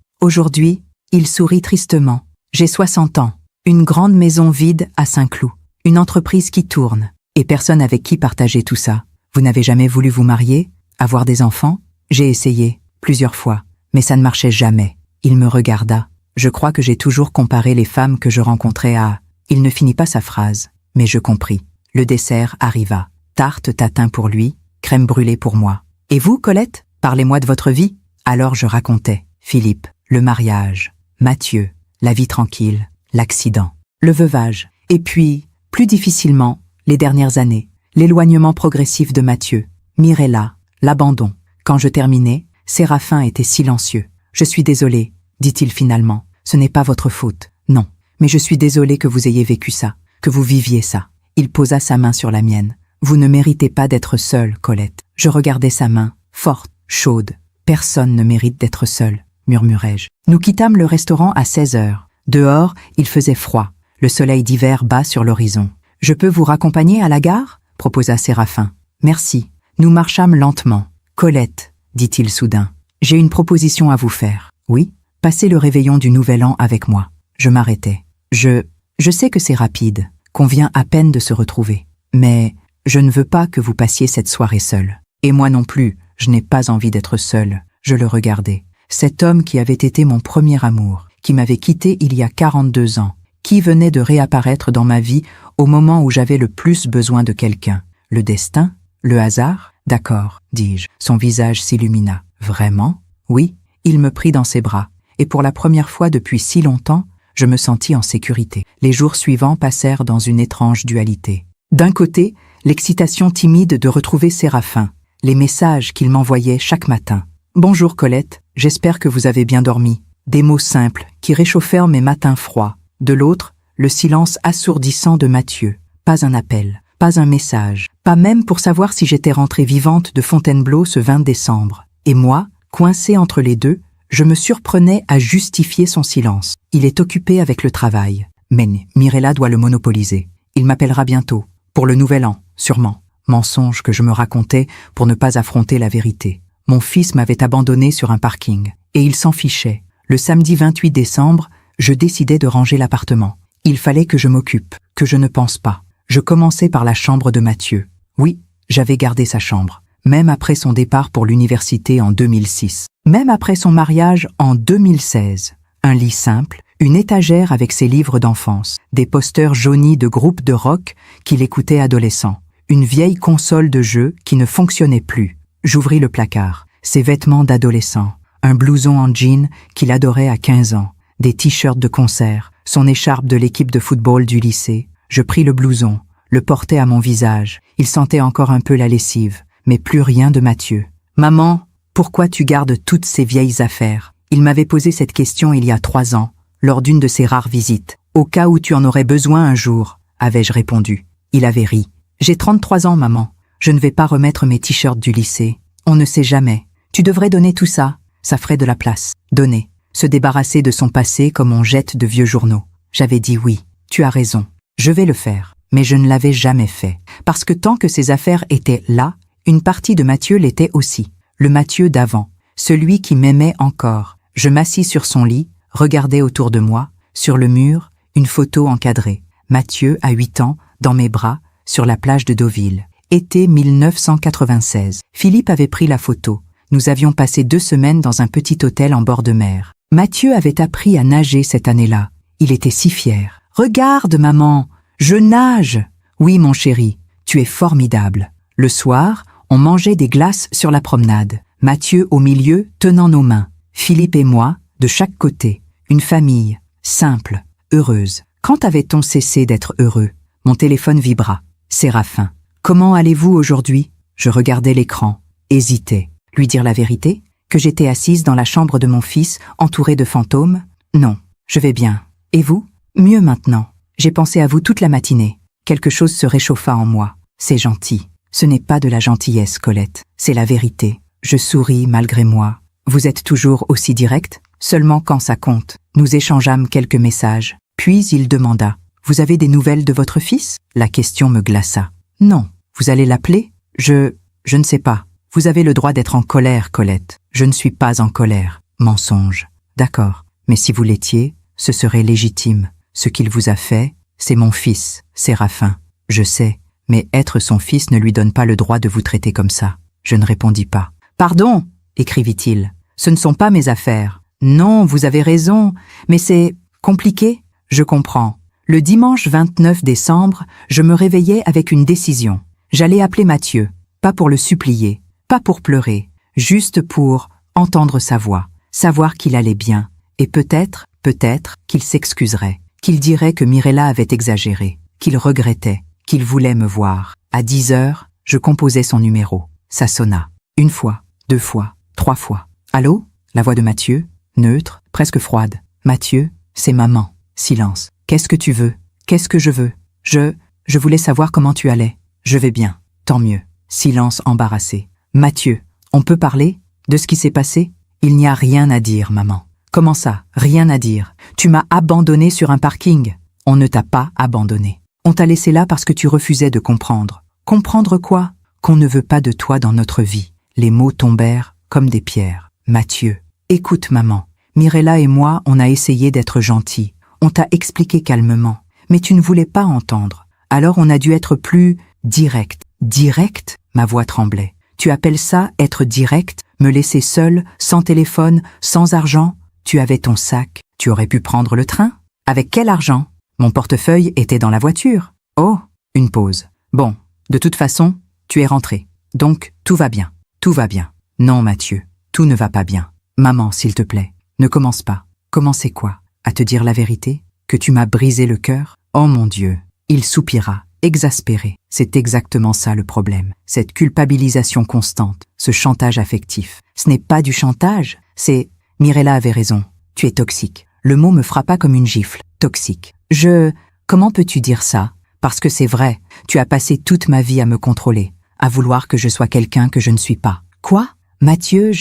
il sourit tristement. J'ai 60 ans. Une grande maison vide à Saint-Cloud. Une entreprise qui tourne. Et personne avec qui partager tout ça. Vous n'avez jamais voulu vous marier? Avoir des enfants? J'ai essayé, plusieurs fois. Mais ça ne marchait jamais. Il me regarda. Je crois que j'ai toujours comparé les femmes que je rencontrais à... Il ne finit pas sa phrase. Mais je compris. Le dessert arriva. Tarte tatin pour lui, crème brûlée pour moi. Et vous, Colette? Parlez-moi de votre vie. Alors je racontais. Philippe, le mariage, Mathieu, la vie tranquille, l'accident, le veuvage. Et puis, plus difficilement, les dernières années, l'éloignement progressif de Mathieu, Mirella, l'abandon. Quand je terminais, Séraphin était silencieux. « Je suis désolé, dit-il finalement. Ce n'est pas votre faute. Non, mais je suis désolé que vous ayez vécu ça, que vous viviez ça. » Il posa sa main sur la mienne. « Vous ne méritez pas d'être seule, Colette. » Je regardais sa main, forte, chaude. « Personne ne mérite d'être seul, » murmurai-je. Nous quittâmes le restaurant à 16 heures. Dehors, il faisait froid. Le soleil d'hiver bas sur l'horizon. « Je peux vous raccompagner à la gare ?» proposa Séraphin. « Merci. » Nous marchâmes lentement. « Colette, » dit-il soudain, « j'ai une proposition à vous faire. »« Oui, passez le réveillon du Nouvel An avec moi. » Je m'arrêtais. Je sais que c'est rapide, qu'on vient à peine de se retrouver. Mais je ne veux pas que vous passiez cette soirée seule. Et moi non plus, je n'ai pas envie d'être seule. Je le regardais. Cet homme qui avait été mon premier amour, qui m'avait quitté il y a 42 ans, qui venait de réapparaître dans ma vie au moment où j'avais le plus besoin de quelqu'un. Le destin? Le hasard? D'accord, dis-je. Son visage s'illumina. Vraiment? Oui. Il me prit dans ses bras. Et pour la première fois depuis si longtemps, je me sentis en sécurité. Les jours suivants passèrent dans une étrange dualité. D'un côté, l'excitation timide de retrouver Séraphin, les messages qu'il m'envoyait chaque matin. « Bonjour Colette, j'espère que vous avez bien dormi. » Des mots simples qui réchauffèrent mes matins froids. De l'autre, le silence assourdissant de Mathieu. Pas un appel, pas un message, pas même pour savoir si j'étais rentrée vivante de Fontainebleau ce 20 décembre. Et moi, coincée entre les deux, je me surprenais à justifier son silence. Il est occupé avec le travail. Mais Mirella doit le monopoliser. Il m'appellera bientôt, pour le Nouvel An, sûrement. Mensonge que je me racontais pour ne pas affronter la vérité. Mon fils m'avait abandonné sur un parking, et il s'en fichait. Le samedi 28 décembre, je décidai de ranger l'appartement. Il fallait que je m'occupe, que je ne pense pas. Je commençais par la chambre de Mathieu. Oui, j'avais gardé sa chambre, même après son départ pour l'université en 2006. Même après son mariage en 2016. Un lit simple, une étagère avec ses livres d'enfance, des posters jaunis de groupes de rock qu'il écoutait adolescent, une vieille console de jeu qui ne fonctionnait plus. J'ouvris le placard, ses vêtements d'adolescent, un blouson en jean qu'il adorait à 15 ans, des t-shirts de concert, son écharpe de l'équipe de football du lycée. Je pris le blouson, le portai à mon visage. Il sentait encore un peu la lessive, mais plus rien de Mathieu. « Maman, pourquoi tu gardes toutes ces vieilles affaires ?» Il m'avait posé cette question il y a 3 ans, lors d'une de ses rares visites. « Au cas où tu en aurais besoin un jour », avais-je répondu. Il avait ri. « J'ai 33 ans, maman. Je ne vais pas remettre mes t-shirts du lycée. On ne sait jamais. Tu devrais donner tout ça. Ça ferait de la place. » Donner. Se débarrasser de son passé comme on jette de vieux journaux. J'avais dit oui. Tu as raison. Je vais le faire. mais je ne l'avais jamais fait. Parce que tant que ses affaires étaient là, une partie de Mathieu l'était aussi. Le Mathieu d'avant, celui qui m'aimait encore. Je m'assis sur son lit, regardais autour de moi, sur le mur, une photo encadrée. Mathieu, à 8 ans, dans mes bras, sur la plage de Deauville. Été 1996. Philippe avait pris la photo. Nous avions passé 2 semaines dans un petit hôtel en bord de mer. Mathieu avait appris à nager cette année-là. Il était si fier. « Regarde, maman, je nage !»« Oui, mon chéri, tu es formidable. » Le soir, on mangeait des glaces sur la promenade. Mathieu au milieu, tenant nos mains. Philippe et moi, de chaque côté. Une famille, simple, heureuse. Quand avait-on cessé d'être heureux? Mon téléphone vibra. Séraphin. « Comment allez-vous aujourd'hui ?» Je regardais l'écran, hésitais. Lui dire la vérité? Que j'étais assise dans la chambre de mon fils, entourée de fantômes? Non, je vais bien. Et vous? Mieux maintenant. J'ai pensé à vous toute la matinée. Quelque chose se réchauffa en moi. C'est gentil. Ce n'est pas de la gentillesse, Colette. C'est la vérité. Je souris malgré moi. Vous êtes toujours aussi direct? Seulement quand ça compte. Nous échangeâmes quelques messages. Puis il demanda. Vous avez des nouvelles de votre fils? La question me glaça. Non. Vous allez l'appeler? Je ne sais pas. Vous avez le droit d'être en colère, Colette. Je ne suis pas en colère. Mensonge. D'accord. Mais si vous l'étiez, ce serait légitime. Ce qu'il vous a fait, c'est mon fils, Séraphin. Je sais, mais être son fils ne lui donne pas le droit de vous traiter comme ça. Je ne répondis pas. Pardon, écrivit-il. Ce ne sont pas mes affaires. Non, vous avez raison, mais c'est compliqué. Je comprends. Le dimanche 29 décembre, je me réveillais avec une décision. J'allais appeler Mathieu, pas pour le supplier, pas pour pleurer, juste pour entendre sa voix, savoir qu'il allait bien, et peut-être qu'il s'excuserait, qu'il dirait que Mirella avait exagéré, qu'il regrettait, qu'il voulait me voir. À 10 heures, je composais son numéro. Ça sonna. 1 fois, 2 fois, 3 fois. Allô? La voix de Mathieu, neutre, presque froide. Mathieu, c'est maman. Silence. Qu'est-ce que tu veux? Qu'est-ce que je veux? Je voulais savoir comment tu allais. Je vais bien. Tant mieux. Silence embarrassé. Mathieu, on peut parler? De ce qui s'est passé? Il n'y a rien à dire, maman. Comment ça? Rien à dire. Tu m'as abandonné sur un parking. On ne t'a pas abandonné. On t'a laissé là parce que tu refusais de comprendre. Comprendre quoi? Qu'on ne veut pas de toi dans notre vie. Les mots tombèrent comme des pierres. Mathieu, écoute maman. Mirella et moi, on a essayé d'être gentils. On t'a expliqué calmement. Mais tu ne voulais pas entendre. Alors on a dû être plus direct. Direct? Ma voix tremblait. Tu appelles ça être direct? Me laisser seule, sans téléphone, sans argent? Tu avais ton sac. Tu aurais pu prendre le train? Avec quel argent? Mon portefeuille était dans la voiture. Oh, une pause. Bon, de toute façon, tu es rentré. Donc, tout va bien. Tout va bien. Non, Mathieu, tout ne va pas bien. Maman, s'il te plaît, ne commence pas. Commencer quoi? À te dire la vérité? Que tu m'as brisé le cœur? Oh mon Dieu. Il soupira, exaspéré. C'est exactement ça le problème. Cette culpabilisation constante, ce chantage affectif. Ce n'est pas du chantage, c'est... Mirella avait raison. Tu es toxique. Le mot me frappa comme une gifle. Toxique. Comment peux-tu dire ça? Parce que c'est vrai. Tu as passé toute ma vie à me contrôler, à vouloir que je sois quelqu'un que je ne suis pas. Quoi? Mathieu,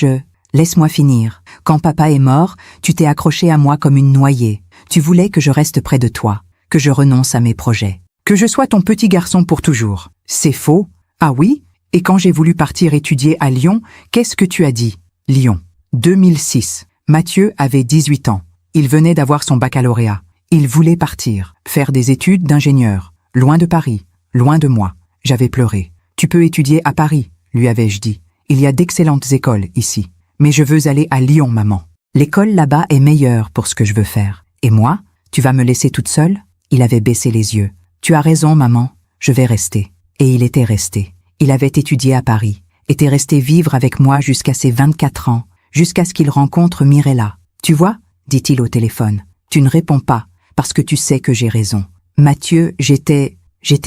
Laisse-moi finir. Quand papa est mort, tu t'es accroché à moi comme une noyée. Tu voulais que je reste près de toi, que je renonce à mes projets, que je sois ton petit garçon pour toujours. C'est faux. Ah oui? Et quand j'ai voulu partir étudier à Lyon, qu'est-ce que tu as dit? Lyon. 2006. Mathieu avait 18 ans. Il venait d'avoir son baccalauréat. Il voulait partir, faire des études d'ingénieur, loin de Paris, loin de moi. J'avais pleuré. Tu peux étudier à Paris, lui avais-je dit. Il y a d'excellentes écoles ici. Mais je veux aller à Lyon, maman. L'école là-bas est meilleure pour ce que je veux faire. Et moi, tu vas me laisser toute seule? Il avait baissé les yeux. Tu as raison, maman. Je vais rester. Et il était resté. Il avait étudié à Paris, était resté vivre avec moi jusqu'à ses 24 ans, jusqu'à ce qu'il rencontre Mirella. Tu vois, dit-il au téléphone, tu ne réponds pas, parce que tu sais que j'ai raison. Mathieu, j'étais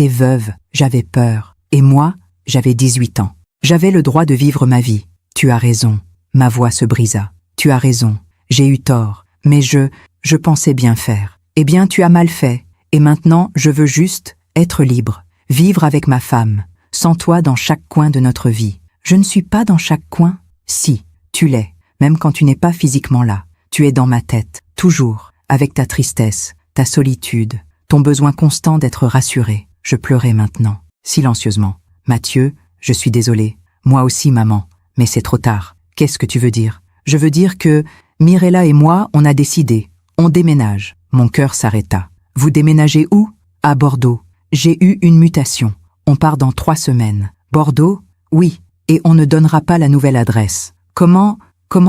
veuve, j'avais peur. Et moi, j'avais 18 ans. J'avais le droit de vivre ma vie. Tu as raison. Ma voix se brisa. Tu as raison. J'ai eu tort. Mais je pensais bien faire. Eh bien, tu as mal fait. Et maintenant, je veux juste être libre. Vivre avec ma femme. Sans toi dans chaque coin de notre vie. Je ne suis pas dans chaque coin. Si, tu l'es. Même quand tu n'es pas physiquement là. Tu es dans ma tête. Toujours. Avec ta tristesse, ta solitude, ton besoin constant d'être rassuré. Je pleurais maintenant, silencieusement. Mathieu, je suis désolée. Moi aussi, maman. Mais c'est trop tard. Qu'est-ce que tu veux dire? Je veux dire que Mirella et moi, on a décidé. On déménage. Mon cœur s'arrêta. Vous déménagez où? À Bordeaux. J'ai eu une mutation. On part dans 3 semaines. Bordeaux? Oui. Et on ne donnera pas la nouvelle adresse. Comment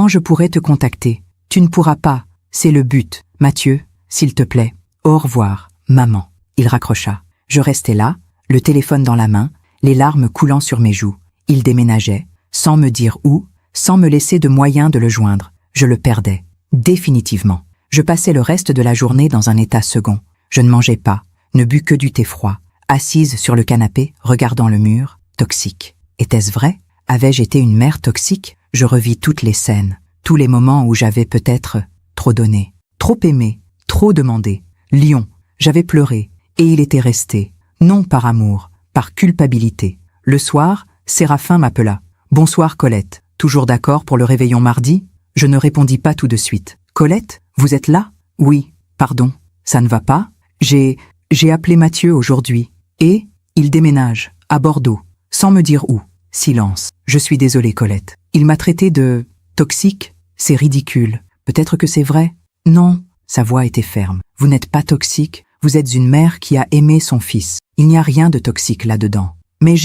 je pourrais te contacter? Tu ne pourras pas. C'est le but. Mathieu, s'il te plaît. Au revoir, maman. Il raccrocha. Je restais là, le téléphone dans la main, les larmes coulant sur mes joues. Il déménageait, sans me dire où, sans me laisser de moyen de le joindre. Je le perdais. Définitivement. Je passais le reste de la journée dans un état second. Je ne mangeais pas, ne bus que du thé froid, assise sur le canapé, regardant le mur, toxique. Était-ce vrai? Avais-je été une mère toxique? Je revis toutes les scènes, tous les moments où j'avais peut-être trop donné, trop aimé, trop demandé. Lion, j'avais pleuré, et il était resté, non par amour, par culpabilité. Le soir, Séraphin m'appela. « Bonsoir Colette, toujours d'accord pour le réveillon mardi ?» Je ne répondis pas tout de suite. « Colette, vous êtes là ?»« Oui, pardon, ça ne va pas ? J'ai appelé Mathieu aujourd'hui, et il déménage, à Bordeaux, sans me dire où. » Silence. « Je suis désolée Colette. Il m'a traité de toxique, c'est ridicule. Peut-être que c'est vrai. Non. » Sa voix était ferme. « Vous n'êtes pas toxique, vous êtes une mère qui a aimé son fils. Il n'y a rien de toxique là-dedans. Mais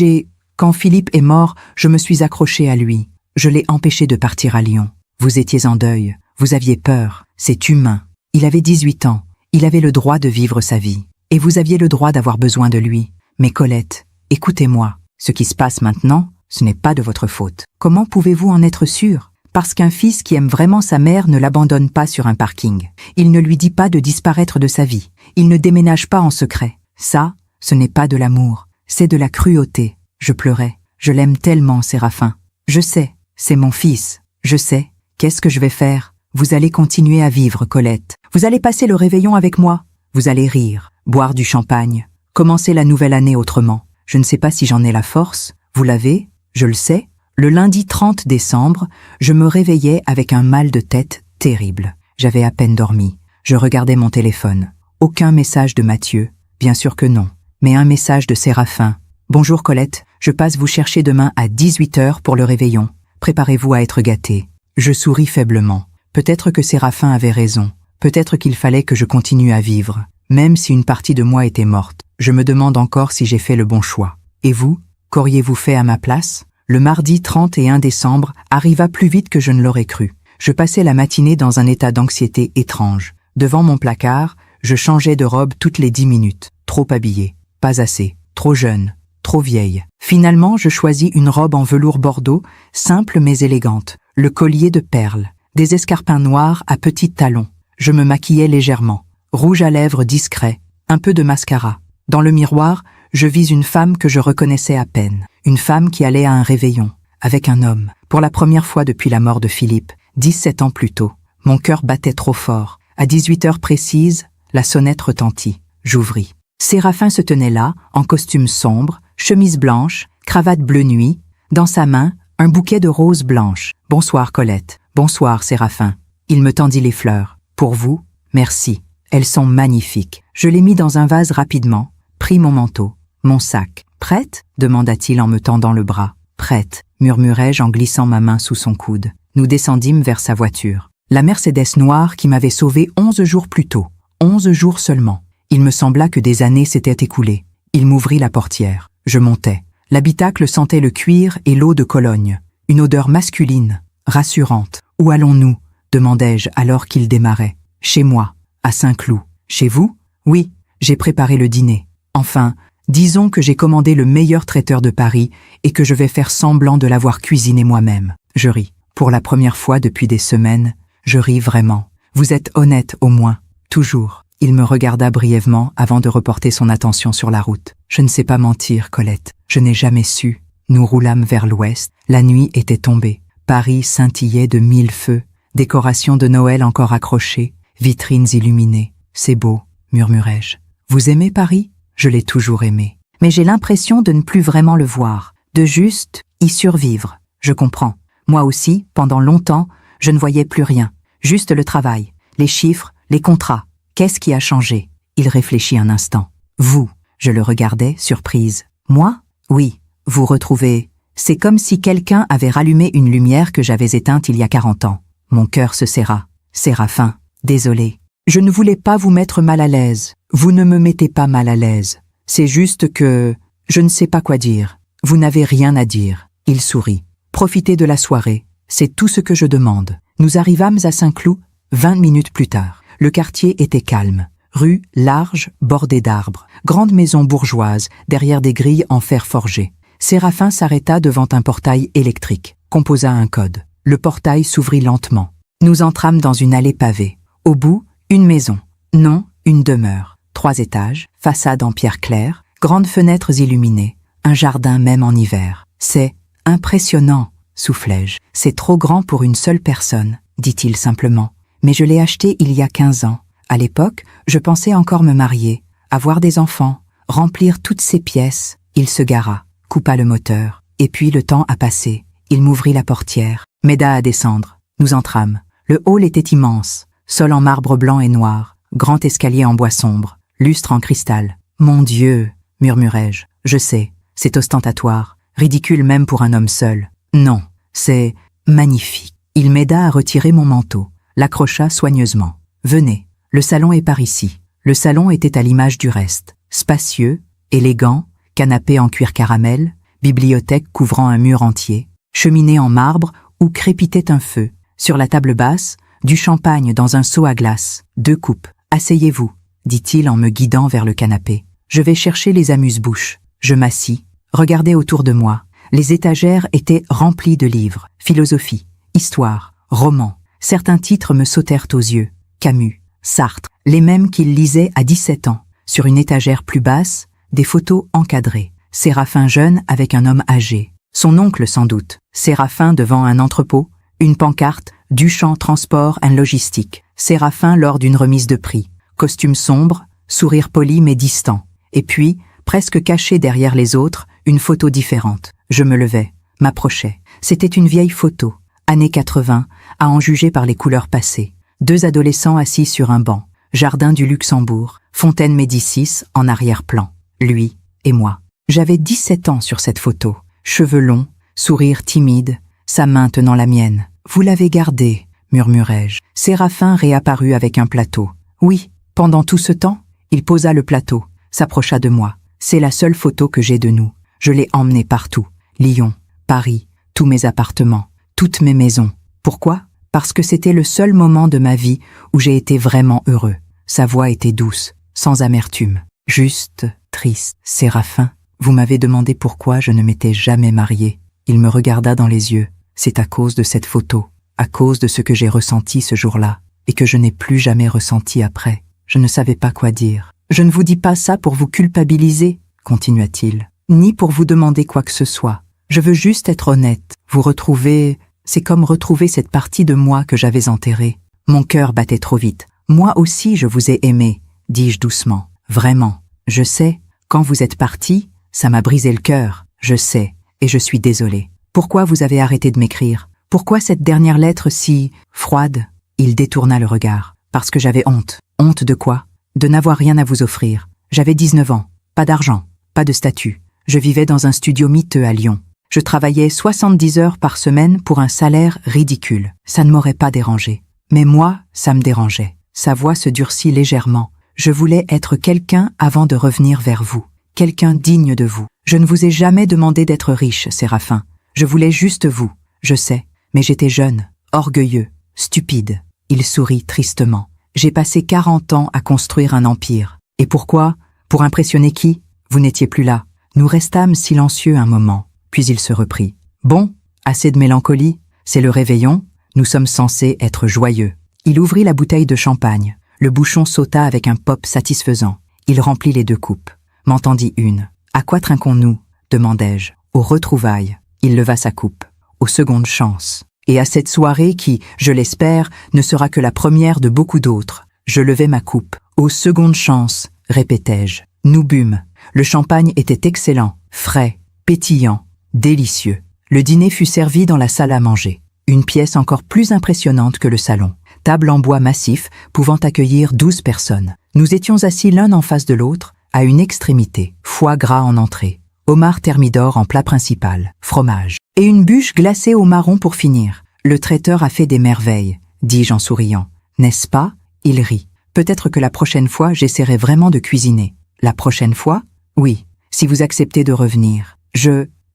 quand Philippe est mort, je me suis accrochée à lui. Je l'ai empêché de partir à Lyon. Vous étiez en deuil, vous aviez peur, c'est humain. Il avait 18 ans, il avait le droit de vivre sa vie. Et vous aviez le droit d'avoir besoin de lui. Mais Colette, écoutez-moi, ce qui se passe maintenant, ce n'est pas de votre faute. Comment pouvez-vous en être sûr ? Parce qu'un fils qui aime vraiment sa mère ne l'abandonne pas sur un parking. Il ne lui dit pas de disparaître de sa vie. Il ne déménage pas en secret. Ça, ce n'est pas de l'amour, c'est de la cruauté. Je pleurais. Je l'aime tellement, Séraphin. Je sais, c'est mon fils. Je sais. Qu'est-ce que je vais faire? Vous allez continuer à vivre, Colette. Vous allez passer le réveillon avec moi. Vous allez rire, boire du champagne, commencer la nouvelle année autrement. Je ne sais pas si j'en ai la force. Vous l'avez, je le sais. Le lundi 30 décembre, je me réveillais avec un mal de tête terrible. J'avais à peine dormi. Je regardais mon téléphone. Aucun message de Mathieu. Bien sûr que non. Mais un message de Séraphin. « Bonjour Colette, je passe vous chercher demain à 18h pour le réveillon. Préparez-vous à être gâtée. » Je souris faiblement. Peut-être que Séraphin avait raison. Peut-être qu'il fallait que je continue à vivre. Même si une partie de moi était morte, je me demande encore si j'ai fait le bon choix. Et vous, qu'auriez-vous fait à ma place? Le mardi 31 décembre arriva plus vite que je ne l'aurais cru. Je passais la matinée dans un état d'anxiété étrange. Devant mon placard, je changeais de robe toutes les 10 minutes. Trop habillée, pas assez, trop jeune, trop vieille. Finalement, je choisis une robe en velours bordeaux, simple mais élégante, le collier de perles, des escarpins noirs à petits talons. Je me maquillais légèrement, rouge à lèvres discret, un peu de mascara. Dans le miroir, je vis une femme que je reconnaissais à peine, une femme qui allait à un réveillon, avec un homme, pour la première fois depuis la mort de Philippe, 17 ans plus tôt. Mon cœur battait trop fort. À 18h précises, la sonnette retentit. J'ouvris. Séraphin se tenait là, en costume sombre, chemise blanche, cravate bleu nuit, dans sa main, un bouquet de roses blanches. « Bonsoir Colette. Bonsoir Séraphin. » Il me tendit les fleurs. « Pour vous, merci. Elles sont magnifiques. » Je les mis dans un vase rapidement, pris mon manteau, mon sac. « Prête ?» demanda-t-il en me tendant le bras. « Prête » murmurai-je en glissant ma main sous son coude. Nous descendîmes vers sa voiture. La Mercedes noire qui m'avait sauvé 11 jours plus tôt. 11 jours seulement. Il me sembla que des années s'étaient écoulées. Il m'ouvrit la portière. Je montais. L'habitacle sentait le cuir et l'eau de Cologne. Une odeur masculine, rassurante. « Où allons-nous » demandai-je alors qu'il démarrait. « Chez moi, à Saint-Cloud. »« Chez vous ?»« Oui, j'ai préparé le dîner. Enfin, disons que j'ai commandé le meilleur traiteur de Paris et que je vais faire semblant de l'avoir cuisiné moi-même. » Je ris. Pour la première fois depuis des semaines, je ris vraiment. « Vous êtes honnête au moins. Toujours. » Il me regarda brièvement avant de reporter son attention sur la route. « Je ne sais pas mentir, Colette. Je n'ai jamais su. » Nous roulâmes vers l'ouest. La nuit était tombée. Paris scintillait de 1000 feux. Décorations de Noël encore accrochées. Vitrines illuminées. « C'est beau, » murmurai-je. « Vous aimez Paris ?» Je l'ai toujours aimé. Mais j'ai l'impression de ne plus vraiment le voir. De juste y survivre. Je comprends. Moi aussi, pendant longtemps, je ne voyais plus rien. Juste le travail, les chiffres, les contrats. Qu'est-ce qui a changé? Il réfléchit un instant. Vous. Je le regardais, surprise. Moi? Oui, vous retrouvez. C'est comme si quelqu'un avait rallumé une lumière que j'avais éteinte il y a 40 ans. Mon cœur se serra. Séraphin, désolé. Je ne voulais pas vous mettre mal à l'aise. Vous ne me mettez pas mal à l'aise. C'est juste que... je ne sais pas quoi dire. Vous n'avez rien à dire. Il sourit. Profitez de la soirée. C'est tout ce que je demande. Nous arrivâmes à Saint-Cloud 20 minutes plus tard. Le quartier était calme. Rue large, bordée d'arbres. Grande maison bourgeoise, derrière des grilles en fer forgé. Séraphin s'arrêta devant un portail électrique, composa un code. Le portail s'ouvrit lentement. Nous entrâmes dans une allée pavée. Au bout, une maison. Non, une demeure. 3 étages, façade en pierre claire, grandes fenêtres illuminées, un jardin même en hiver. C'est impressionnant, soufflai-je. C'est trop grand pour une seule personne, dit-il simplement. Mais je l'ai acheté il y a 15 ans. À l'époque, je pensais encore me marier, avoir des enfants, remplir toutes ces pièces. Il se gara, coupa le moteur, et puis le temps a passé. Il m'ouvrit la portière, m'aida à descendre. Nous entrâmes. Le hall était immense, sol en marbre blanc et noir, grand escalier en bois sombre, lustre en cristal. Mon Dieu, murmurai-je, je sais, c'est ostentatoire, ridicule même pour un homme seul. Non, c'est magnifique. Il m'aida à retirer mon manteau, l'accrocha soigneusement. Venez. Le salon est par ici. Le salon était à l'image du reste. Spacieux, élégant, canapé en cuir caramel, bibliothèque couvrant un mur entier, cheminée en marbre où crépitait un feu. Sur la table basse, du champagne dans un seau à glace, 2 coupes. Asseyez-vous, dit-il en me guidant vers le canapé. Je vais chercher les amuse-bouches. Je m'assis, regardai autour de moi. Les étagères étaient remplies de livres, philosophie, histoire, romans. Certains titres me sautèrent aux yeux. Camus, Sartre, les mêmes qu'il lisait à 17 ans. Sur une étagère plus basse, des photos encadrées. Séraphin jeune avec un homme âgé. Son oncle sans doute. Séraphin devant un entrepôt. Une pancarte, Duchamp Transport and Logistique. Séraphin lors d'une remise de prix. Costume sombre, sourire poli mais distant. Et puis, presque caché derrière les autres, une photo différente. Je me levai, m'approchai. C'était une vieille photo, années 80, à en juger par les couleurs passées. 2 adolescents assis sur un banc. Jardin du Luxembourg, Fontaine Médicis en arrière-plan. Lui et moi. J'avais 17 ans sur cette photo. Cheveux longs, sourire timide, sa main tenant la mienne. Vous l'avez gardée, murmurai-je. Séraphin réapparut avec un plateau. Oui, pendant tout ce temps, il posa le plateau, s'approcha de moi. C'est la seule photo que j'ai de nous. Je l'ai emmenée partout. Lyon, Paris, tous mes appartements, toutes mes maisons. Pourquoi? Parce que c'était le seul moment de ma vie où j'ai été vraiment heureux. Sa voix était douce, sans amertume. Juste, triste. Séraphin, vous m'avez demandé pourquoi je ne m'étais jamais marié. Il me regarda dans les yeux. C'est à cause de cette photo, à cause de ce que j'ai ressenti ce jour-là, et que je n'ai plus jamais ressenti après. Je ne savais pas quoi dire. Je ne vous dis pas ça pour vous culpabiliser, continua-t-il, ni pour vous demander quoi que ce soit. Je veux juste être honnête. Vous retrouver, c'est comme retrouver cette partie de moi que j'avais enterrée. Mon cœur battait trop vite. Moi aussi je vous ai aimé, dis-je doucement. Vraiment, je sais, quand vous êtes parti, ça m'a brisé le cœur. Je sais, et je suis désolée. Pourquoi vous avez arrêté de m'écrire? Pourquoi cette dernière lettre si froide? Il détourna le regard. Parce que j'avais honte. Honte de quoi? De n'avoir rien à vous offrir. J'avais 19 ans. Pas d'argent. Pas de statut. Je vivais dans un studio miteux à Lyon. Je travaillais 70 heures par semaine pour un salaire ridicule. Ça ne m'aurait pas dérangé. Mais moi, ça me dérangeait. Sa voix se durcit légèrement. Je voulais être quelqu'un avant de revenir vers vous. Quelqu'un digne de vous. Je ne vous ai jamais demandé d'être riche, Séraphin. Je voulais juste vous. Je sais. Mais j'étais jeune, orgueilleux, stupide. Il sourit tristement. J'ai passé 40 ans à construire un empire. Et pourquoi? Pour impressionner qui? Vous n'étiez plus là. Nous restâmes silencieux un moment. Puis il se reprit. Bon, assez de mélancolie. C'est le réveillon. Nous sommes censés être joyeux. Il ouvrit la bouteille de champagne. Le bouchon sauta avec un pop satisfaisant. Il remplit les 2 coupes. M'entendit une. À quoi trinquons-nous? Demandai-je. Aux retrouvailles. Il leva sa coupe. Aux secondes chances. Et à cette soirée qui, je l'espère, ne sera que la première de beaucoup d'autres. Je levai ma coupe. Aux secondes chances, répétai-je. Nous bûmes. Le champagne était excellent, frais, pétillant, délicieux. Le dîner fut servi dans la salle à manger. Une pièce encore plus impressionnante que le salon. Table en bois massif, pouvant accueillir 12 personnes. Nous étions assis l'un en face de l'autre, à une extrémité, foie gras en entrée, homard thermidor en plat principal, fromage, et une bûche glacée au marron pour finir. Le traiteur a fait des merveilles, dis-je en souriant. N'est-ce pas? Il rit. Peut-être que la prochaine fois, j'essaierai vraiment de cuisiner. La prochaine fois? Oui, si vous acceptez de revenir.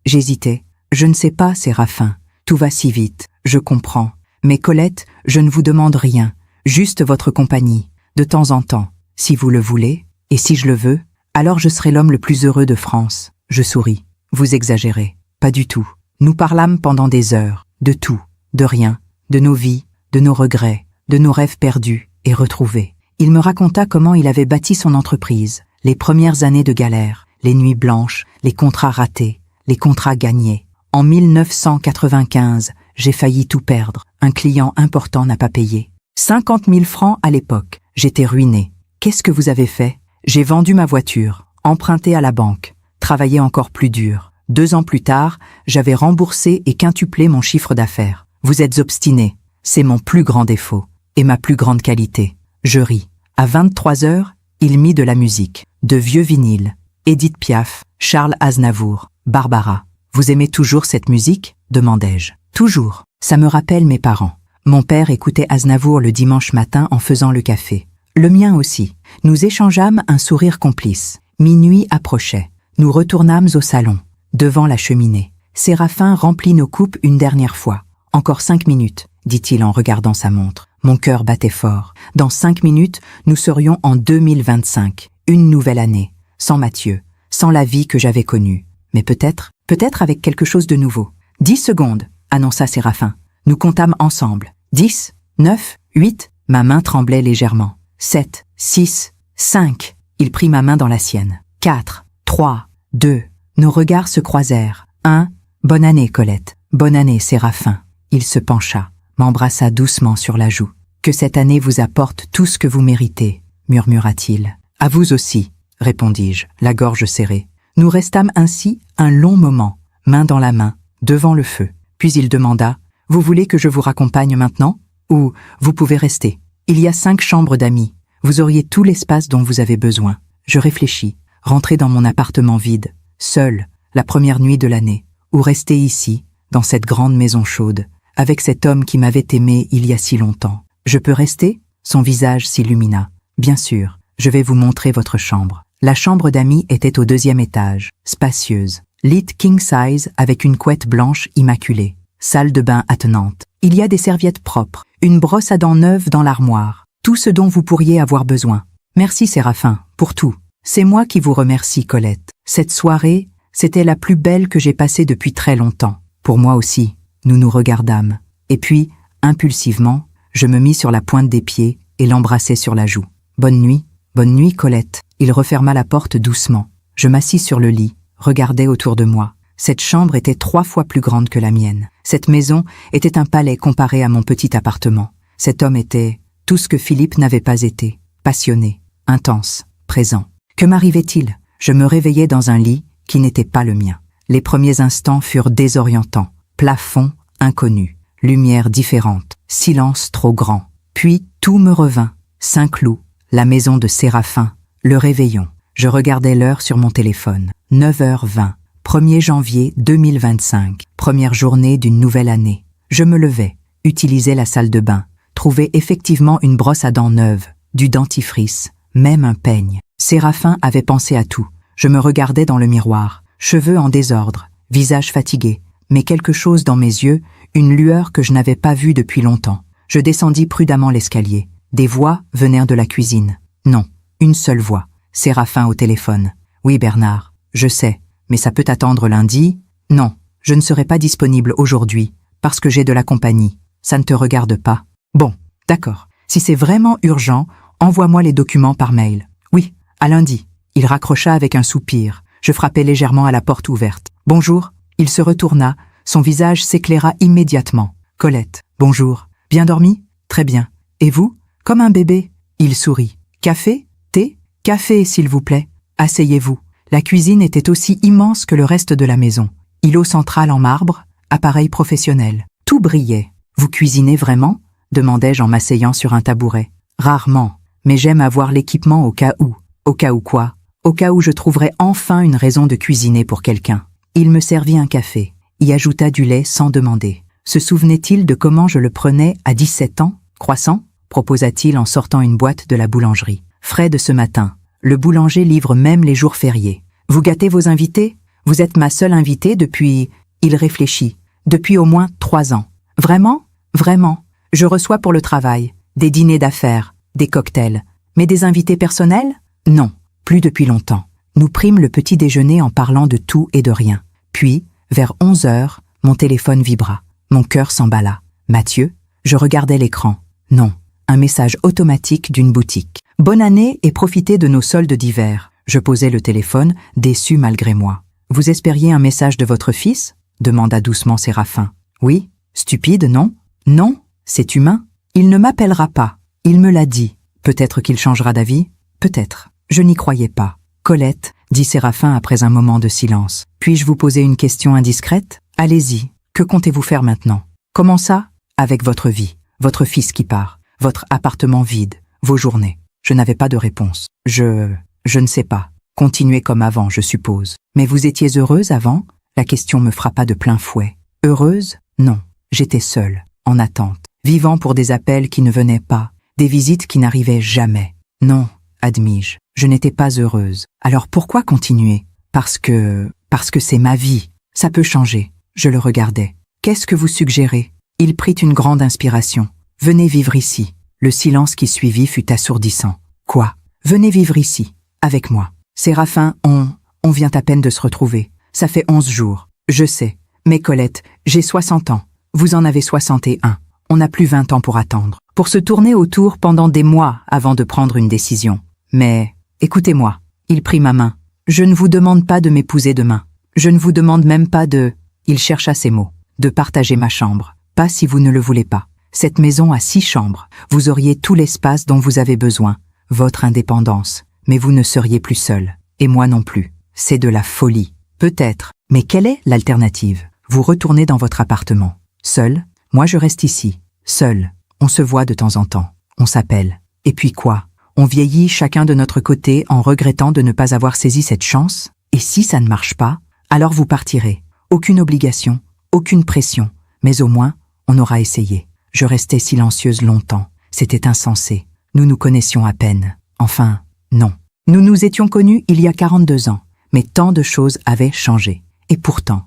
J'hésitais. Je ne sais pas, Séraphin. Tout va si vite, je comprends. Mais Colette, je ne vous demande rien, juste votre compagnie, de temps en temps, si vous le voulez, et si je le veux, alors je serai l'homme le plus heureux de France. Je souris. Vous exagérez. Pas du tout. Nous parlâmes pendant des heures, de tout, de rien, de nos vies, de nos regrets, de nos rêves perdus et retrouvés. Il me raconta comment il avait bâti son entreprise, les premières années de galère, les nuits blanches, les contrats ratés, les contrats gagnés. En 1995, j'ai failli tout perdre. Un client important n'a pas payé. 50 000 francs à l'époque. J'étais ruiné. Qu'est-ce que vous avez fait? J'ai vendu ma voiture, emprunté à la banque, travaillé encore plus dur. 2 ans plus tard, j'avais remboursé et quintuplé mon chiffre d'affaires. Vous êtes obstiné. C'est mon plus grand défaut. Et ma plus grande qualité. Je ris. À 23 heures, il mit de la musique. De vieux vinyles. Édith Piaf, Charles Aznavour, Barbara. Vous aimez toujours cette musique? Demandai-je. Toujours. Ça me rappelle mes parents. Mon père écoutait Aznavour le dimanche matin en faisant le café. Le mien aussi. Nous échangeâmes un sourire complice. Minuit approchait. Nous retournâmes au salon, devant la cheminée. Séraphin remplit nos coupes une dernière fois. Encore 5 minutes, dit-il en regardant sa montre. Mon cœur battait fort. Dans 5 minutes, nous serions en 2025. Une nouvelle année. Sans Mathieu. Sans la vie que j'avais connue. Mais peut-être avec quelque chose de nouveau. 10 secondes, annonça Séraphin. Nous comptâmes ensemble. 10, 9, 8, ma main tremblait légèrement. 7, 6, 5. Il prit ma main dans la sienne. 4, 3, 2. Nos regards se croisèrent. 1. Bonne année, Colette. Bonne année, Séraphin. Il se pencha, m'embrassa doucement sur la joue. Que cette année vous apporte tout ce que vous méritez, murmura-t-il. À vous aussi, répondis-je, la gorge serrée. Nous restâmes ainsi un long moment, main dans la main, devant le feu. Puis il demanda « Vous voulez que je vous raccompagne maintenant? Ou vous pouvez rester. Il y a 5 chambres d'amis. Vous auriez tout l'espace dont vous avez besoin. » Je réfléchis, rentrer dans mon appartement vide, seul, la première nuit de l'année, ou rester ici, dans cette grande maison chaude, avec cet homme qui m'avait aimé il y a si longtemps. « Je peux rester ?» Son visage s'illumina. « Bien sûr, je vais vous montrer votre chambre. » La chambre d'amis était au 2e étage, spacieuse. Lit king size avec une couette blanche immaculée. Salle de bain attenante. Il y a des serviettes propres, une brosse à dents neuve dans l'armoire. Tout ce dont vous pourriez avoir besoin. Merci Séraphin, pour tout. C'est moi qui vous remercie, Colette. Cette soirée, c'était la plus belle que j'ai passée depuis très longtemps. Pour moi aussi, nous nous regardâmes. Et puis, impulsivement, je me mis sur la pointe des pieds et l'embrassai sur la joue. Bonne nuit, Colette. Il referma la porte doucement. Je m'assis sur le lit, regardai autour de moi. Cette chambre était 3 fois plus grande que la mienne. Cette maison était un palais comparé à mon petit appartement. Cet homme était tout ce que Philippe n'avait pas été. Passionné, intense, présent. Que m'arrivait-il? Je me réveillais dans un lit qui n'était pas le mien. Les premiers instants furent désorientants. Plafond inconnu, lumière différente, silence trop grand. Puis tout me revint. Saint-Cloud, la maison de Séraphin, le réveillon. Je regardais l'heure sur mon téléphone. 9h20, 1er janvier 2025, première journée d'une nouvelle année. Je me levais, utilisais la salle de bain, trouvais effectivement une brosse à dents neuve, du dentifrice, même un peigne. Séraphin avait pensé à tout. Je me regardais dans le miroir, cheveux en désordre, visage fatigué, mais quelque chose dans mes yeux, une lueur que je n'avais pas vue depuis longtemps. Je descendis prudemment l'escalier. Des voix venèrent de la cuisine. Non, une seule voix. Séraphin au téléphone. Oui, Bernard, je sais, mais ça peut attendre lundi? Non, je ne serai pas disponible aujourd'hui, parce que j'ai de la compagnie. Ça ne te regarde pas. Bon, d'accord. Si c'est vraiment urgent, envoie-moi les documents par mail. Oui, à lundi. Il raccrocha avec un soupir. Je frappai légèrement à la porte ouverte. Bonjour. Il se retourna. Son visage s'éclaira immédiatement. Colette. Bonjour. Bien dormi? Très bien. Et vous? Comme un bébé. Il sourit. Café? Thé? Café, s'il vous plaît. Asseyez-vous. La cuisine était aussi immense que le reste de la maison. Îlot central en marbre, appareil professionnel. Tout brillait. Vous cuisinez vraiment? Demandai-je en m'asseyant sur un tabouret. Rarement, mais j'aime avoir l'équipement au cas où. Au cas où quoi? au cas où je trouverais enfin une raison de cuisiner pour quelqu'un. Il me servit un café, y ajouta du lait sans demander. Se souvenait-il de comment je le prenais à 17 ans? Croissant? Proposa-t-il en sortant une boîte de la boulangerie. Frais de ce matin. Le boulanger livre même les jours fériés. Vous gâtez vos invités? Vous êtes ma seule invitée depuis... Il réfléchit. Depuis au moins 3 ans. Vraiment? Vraiment. Je reçois pour le travail. Des dîners d'affaires. Des cocktails. Mais des invités personnels? Non. Plus depuis longtemps. Nous prîmes le petit déjeuner en parlant de tout et de rien. Puis, vers 11 heures, mon téléphone vibra. Mon cœur s'emballa. Mathieu? Je regardais l'écran. Non. Un message automatique d'une boutique. Bonne année et profitez de nos soldes d'hiver. Je posai le téléphone, déçu malgré moi. Vous espériez un message de votre fils? Demanda doucement Séraphin. Oui. Stupide, non? Non, c'est humain. Il ne m'appellera pas. Il me l'a dit. Peut-être qu'il changera d'avis? Peut-être. Je n'y croyais pas. Colette, dit Séraphin après un moment de silence. Puis-je vous poser une question indiscrète? Allez-y. Que comptez-vous faire maintenant? Comment ça? Avec votre vie. Votre fils qui part. Votre appartement vide. Vos journées. Je n'avais pas de réponse. Je ne sais pas. Continuez comme avant, je suppose. Mais vous étiez heureuse avant? La question me frappa de plein fouet. Heureuse? Non. J'étais seule, en attente, vivant pour des appels qui ne venaient pas, des visites qui n'arrivaient jamais. Non, admis-je, je n'étais pas heureuse. Alors pourquoi continuer? Parce que c'est ma vie. Ça peut changer. Je le regardais. Qu'est-ce que vous suggérez? Il prit une grande inspiration. Venez vivre ici. Le silence qui suivit fut assourdissant. Quoi? Venez vivre ici, avec moi. Séraphin, on vient à peine de se retrouver. Ça fait 11 jours. Je sais. Mais Colette, j'ai 60 ans. Vous en avez 61. On n'a plus 20 ans pour attendre. Pour se tourner autour pendant des mois avant de prendre une décision. Mais, écoutez-moi. Il prit ma main. Je ne vous demande pas de m'épouser demain. Je ne vous demande même pas de... Il chercha ses mots. De partager ma chambre. Pas si vous ne le voulez pas. Cette maison a 6 chambres. Vous auriez tout l'espace dont vous avez besoin. Votre indépendance. Mais vous ne seriez plus seul. Et moi non plus. C'est de la folie. Peut-être. Mais quelle est l'alternative? Vous retournez dans votre appartement. Seul? Moi je reste ici. Seul. On se voit de temps en temps. On s'appelle. Et puis quoi? On vieillit chacun de notre côté en regrettant de ne pas avoir saisi cette chance? Et si ça ne marche pas? Alors vous partirez. Aucune obligation. Aucune pression. Mais au moins, on aura essayé. Je restais silencieuse longtemps. C'était insensé. Nous nous connaissions à peine. Enfin, non. Nous nous étions connus il y a 42 ans. Mais tant de choses avaient changé. Et pourtant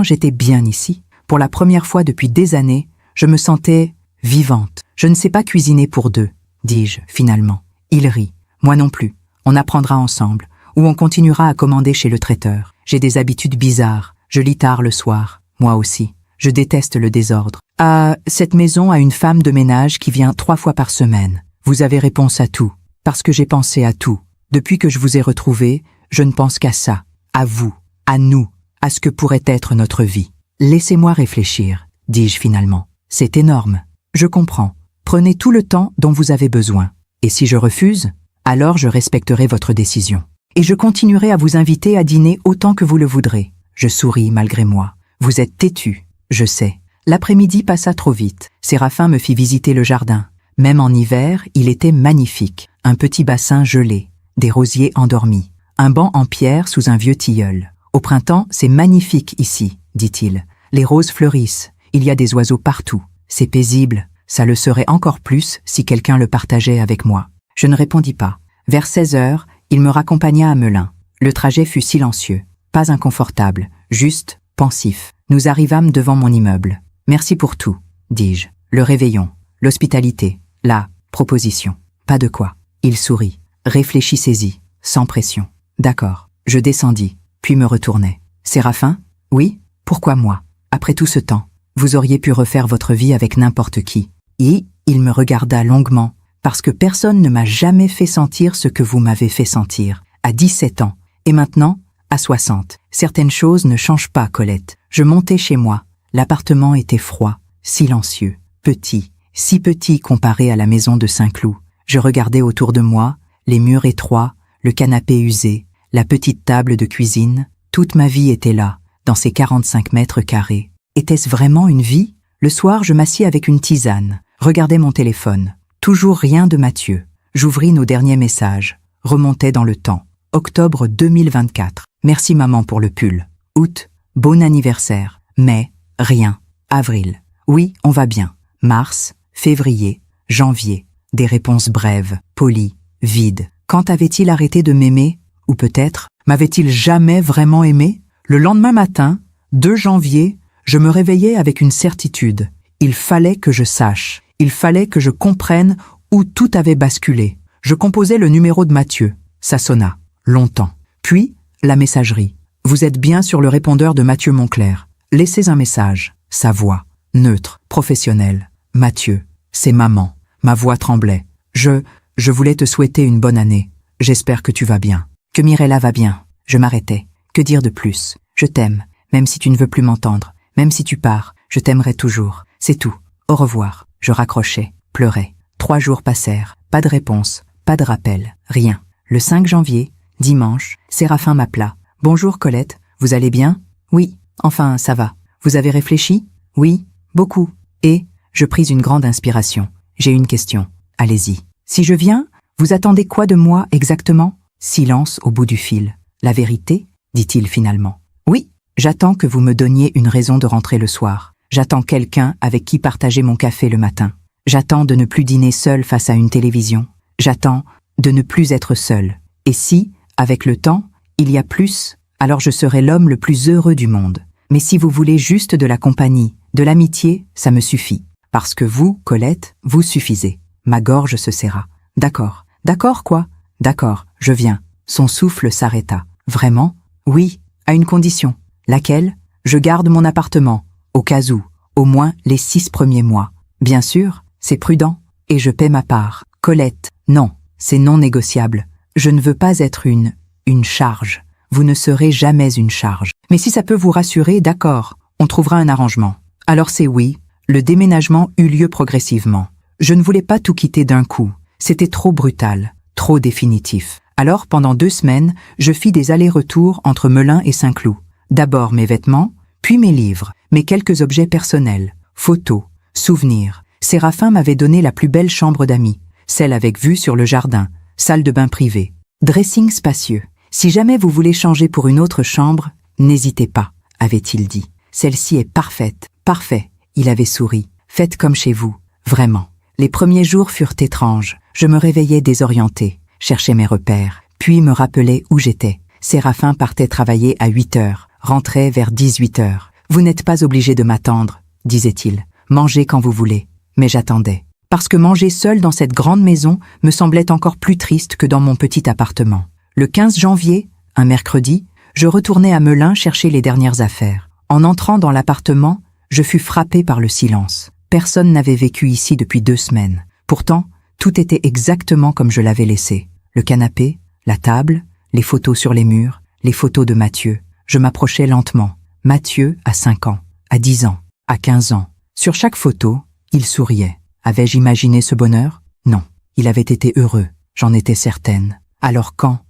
j'étais bien ici. Pour la première fois depuis des années, je me sentais vivante. Je ne sais pas cuisiner pour 2, dis-je, finalement. Il rit. Moi non plus. On apprendra ensemble. Ou on continuera à commander chez le traiteur. J'ai des habitudes bizarres. Je lis tard le soir. Moi aussi. Je déteste le désordre. Ah, cette maison a une femme de ménage qui vient 3 fois par semaine. Vous avez réponse à tout. Parce que j'ai pensé à tout. Depuis que je vous ai retrouvé, je ne pense qu'à ça. À vous. À nous. À ce que pourrait être notre vie. Laissez-moi réfléchir, dis-je finalement. C'est énorme. Je comprends. Prenez tout le temps dont vous avez besoin. Et si je refuse, alors je respecterai votre décision. Et je continuerai à vous inviter à dîner autant que vous le voudrez. Je souris malgré moi. Vous êtes têtu, je sais. L'après-midi passa trop vite. Séraphin me fit visiter le jardin. Même en hiver, il était magnifique. Un petit bassin gelé, des rosiers endormis, un banc en pierre sous un vieux tilleul. Au printemps, c'est magnifique ici, dit-il. Les roses fleurissent, il y a des oiseaux partout. C'est paisible, ça le serait encore plus si quelqu'un le partageait avec moi. Je ne répondis pas. Vers 16 heures, il me raccompagna à Melun. Le trajet fut silencieux, pas inconfortable, juste pensif. Nous arrivâmes devant mon immeuble. Merci pour tout, dis-je. Le réveillon, l'hospitalité, la proposition. Pas de quoi. Il sourit. Réfléchissez-y, sans pression. D'accord. Je descendis, puis me retournai. Séraphin? Oui? Pourquoi moi? Après tout ce temps, vous auriez pu refaire votre vie avec n'importe qui. Et il me regarda longuement, parce que personne ne m'a jamais fait sentir ce que vous m'avez fait sentir, à 17 ans, et maintenant, à 60. Certaines choses ne changent pas, Colette. Je montais chez moi. L'appartement était froid, silencieux, petit, si petit comparé à la maison de Saint-Cloud. Je regardais autour de moi, les murs étroits, le canapé usé, la petite table de cuisine. Toute ma vie était là, dans ces 45 mètres carrés. Était-ce vraiment une vie? Le soir, je m'assis avec une tisane, regardais mon téléphone. Toujours rien de Mathieu. J'ouvris nos derniers messages, remontais dans le temps. octobre 2024. Merci maman pour le pull. Août, bon anniversaire. Mai, rien. Avril, oui, on va bien. Mars, février, janvier. Des réponses brèves, polies, vides. Quand avait-il arrêté de m'aimer? Ou peut-être, m'avait-il jamais vraiment aimé? Le lendemain matin, 2 janvier, je me réveillais avec une certitude. Il fallait que je sache. Il fallait que je comprenne où tout avait basculé. Je composais le numéro de Mathieu. Ça sonna. Longtemps. Puis, la messagerie. Vous êtes bien sur le répondeur de Mathieu Monclerc. Laissez un message. Sa voix. Neutre. Professionnelle. Mathieu. C'est maman. Ma voix tremblait. Je voulais te souhaiter une bonne année. J'espère que tu vas bien. Que Mirella va bien. Je m'arrêtais. Que dire de plus? Je t'aime. Même si tu ne veux plus m'entendre. Même si tu pars. Je t'aimerai toujours. C'est tout. Au revoir. Je raccrochais. Pleurais. 3 jours passèrent. Pas de réponse. Pas de rappel. Rien. Le 5 janvier, dimanche, Séraphin m'appela. « Bonjour Colette, vous allez bien ?»« Oui, enfin, ça va. Vous avez réfléchi ?»« Oui, beaucoup. » Et, je pris une grande inspiration. « J'ai une question. Allez-y. Si je viens, vous attendez quoi de moi exactement ?» Silence au bout du fil. « La vérité ?» dit-il finalement. « Oui, j'attends que vous me donniez une raison de rentrer le soir. J'attends quelqu'un avec qui partager mon café le matin. J'attends de ne plus dîner seul face à une télévision. J'attends de ne plus être seul. Et si, avec le temps, il y a plus, alors je serai l'homme le plus heureux du monde. Mais si vous voulez juste de la compagnie, de l'amitié, ça me suffit. Parce que vous, Colette, vous suffisez. » Ma gorge se serra. « D'accord. D'accord quoi? D'accord, je viens. » Son souffle s'arrêta. « Vraiment? Oui, à une condition. Laquelle? Je garde mon appartement, au cas où, au moins les 6 premiers mois. Bien sûr, c'est prudent. Et je paie ma part. Colette, non. C'est non négociable. Je ne veux pas être une charge. Vous ne serez jamais une charge. Mais si ça peut vous rassurer, d'accord, on trouvera un arrangement. Alors c'est oui, le déménagement eut lieu progressivement. Je ne voulais pas tout quitter d'un coup. C'était trop brutal, trop définitif. Alors pendant 2 semaines, je fis des allers-retours entre Melun et Saint-Cloud. D'abord mes vêtements, puis mes livres, mes quelques objets personnels, photos, souvenirs. Séraphin m'avait donné la plus belle chambre d'amis. Celle avec vue sur le jardin, salle de bain privée, dressing spacieux. Si jamais vous voulez changer pour une autre chambre, n'hésitez pas, avait-il dit. Celle-ci est parfaite, parfait. Il avait souri. Faites comme chez vous, vraiment. Les premiers jours furent étranges. Je me réveillais désorienté, cherchais mes repères, puis me rappelais où j'étais. Séraphin partait travailler à 8 heures, rentrait vers 18 heures. Vous n'êtes pas obligé de m'attendre, disait-il. Mangez quand vous voulez. Mais j'attendais. Parce que manger seul dans cette grande maison me semblait encore plus triste que dans mon petit appartement. Le 15 janvier, un mercredi, je retournais à Melun chercher les dernières affaires. En entrant dans l'appartement, je fus frappé par le silence. Personne n'avait vécu ici depuis 2 semaines. Pourtant, tout était exactement comme je l'avais laissé. Le canapé, la table, les photos sur les murs, les photos de Mathieu. Je m'approchais lentement. Mathieu a 5 ans, à 10 ans, à 15 ans. Sur chaque photo, il souriait. Avais-je imaginé ce bonheur? Non. Il avait été heureux, j'en étais certaine. Alors quand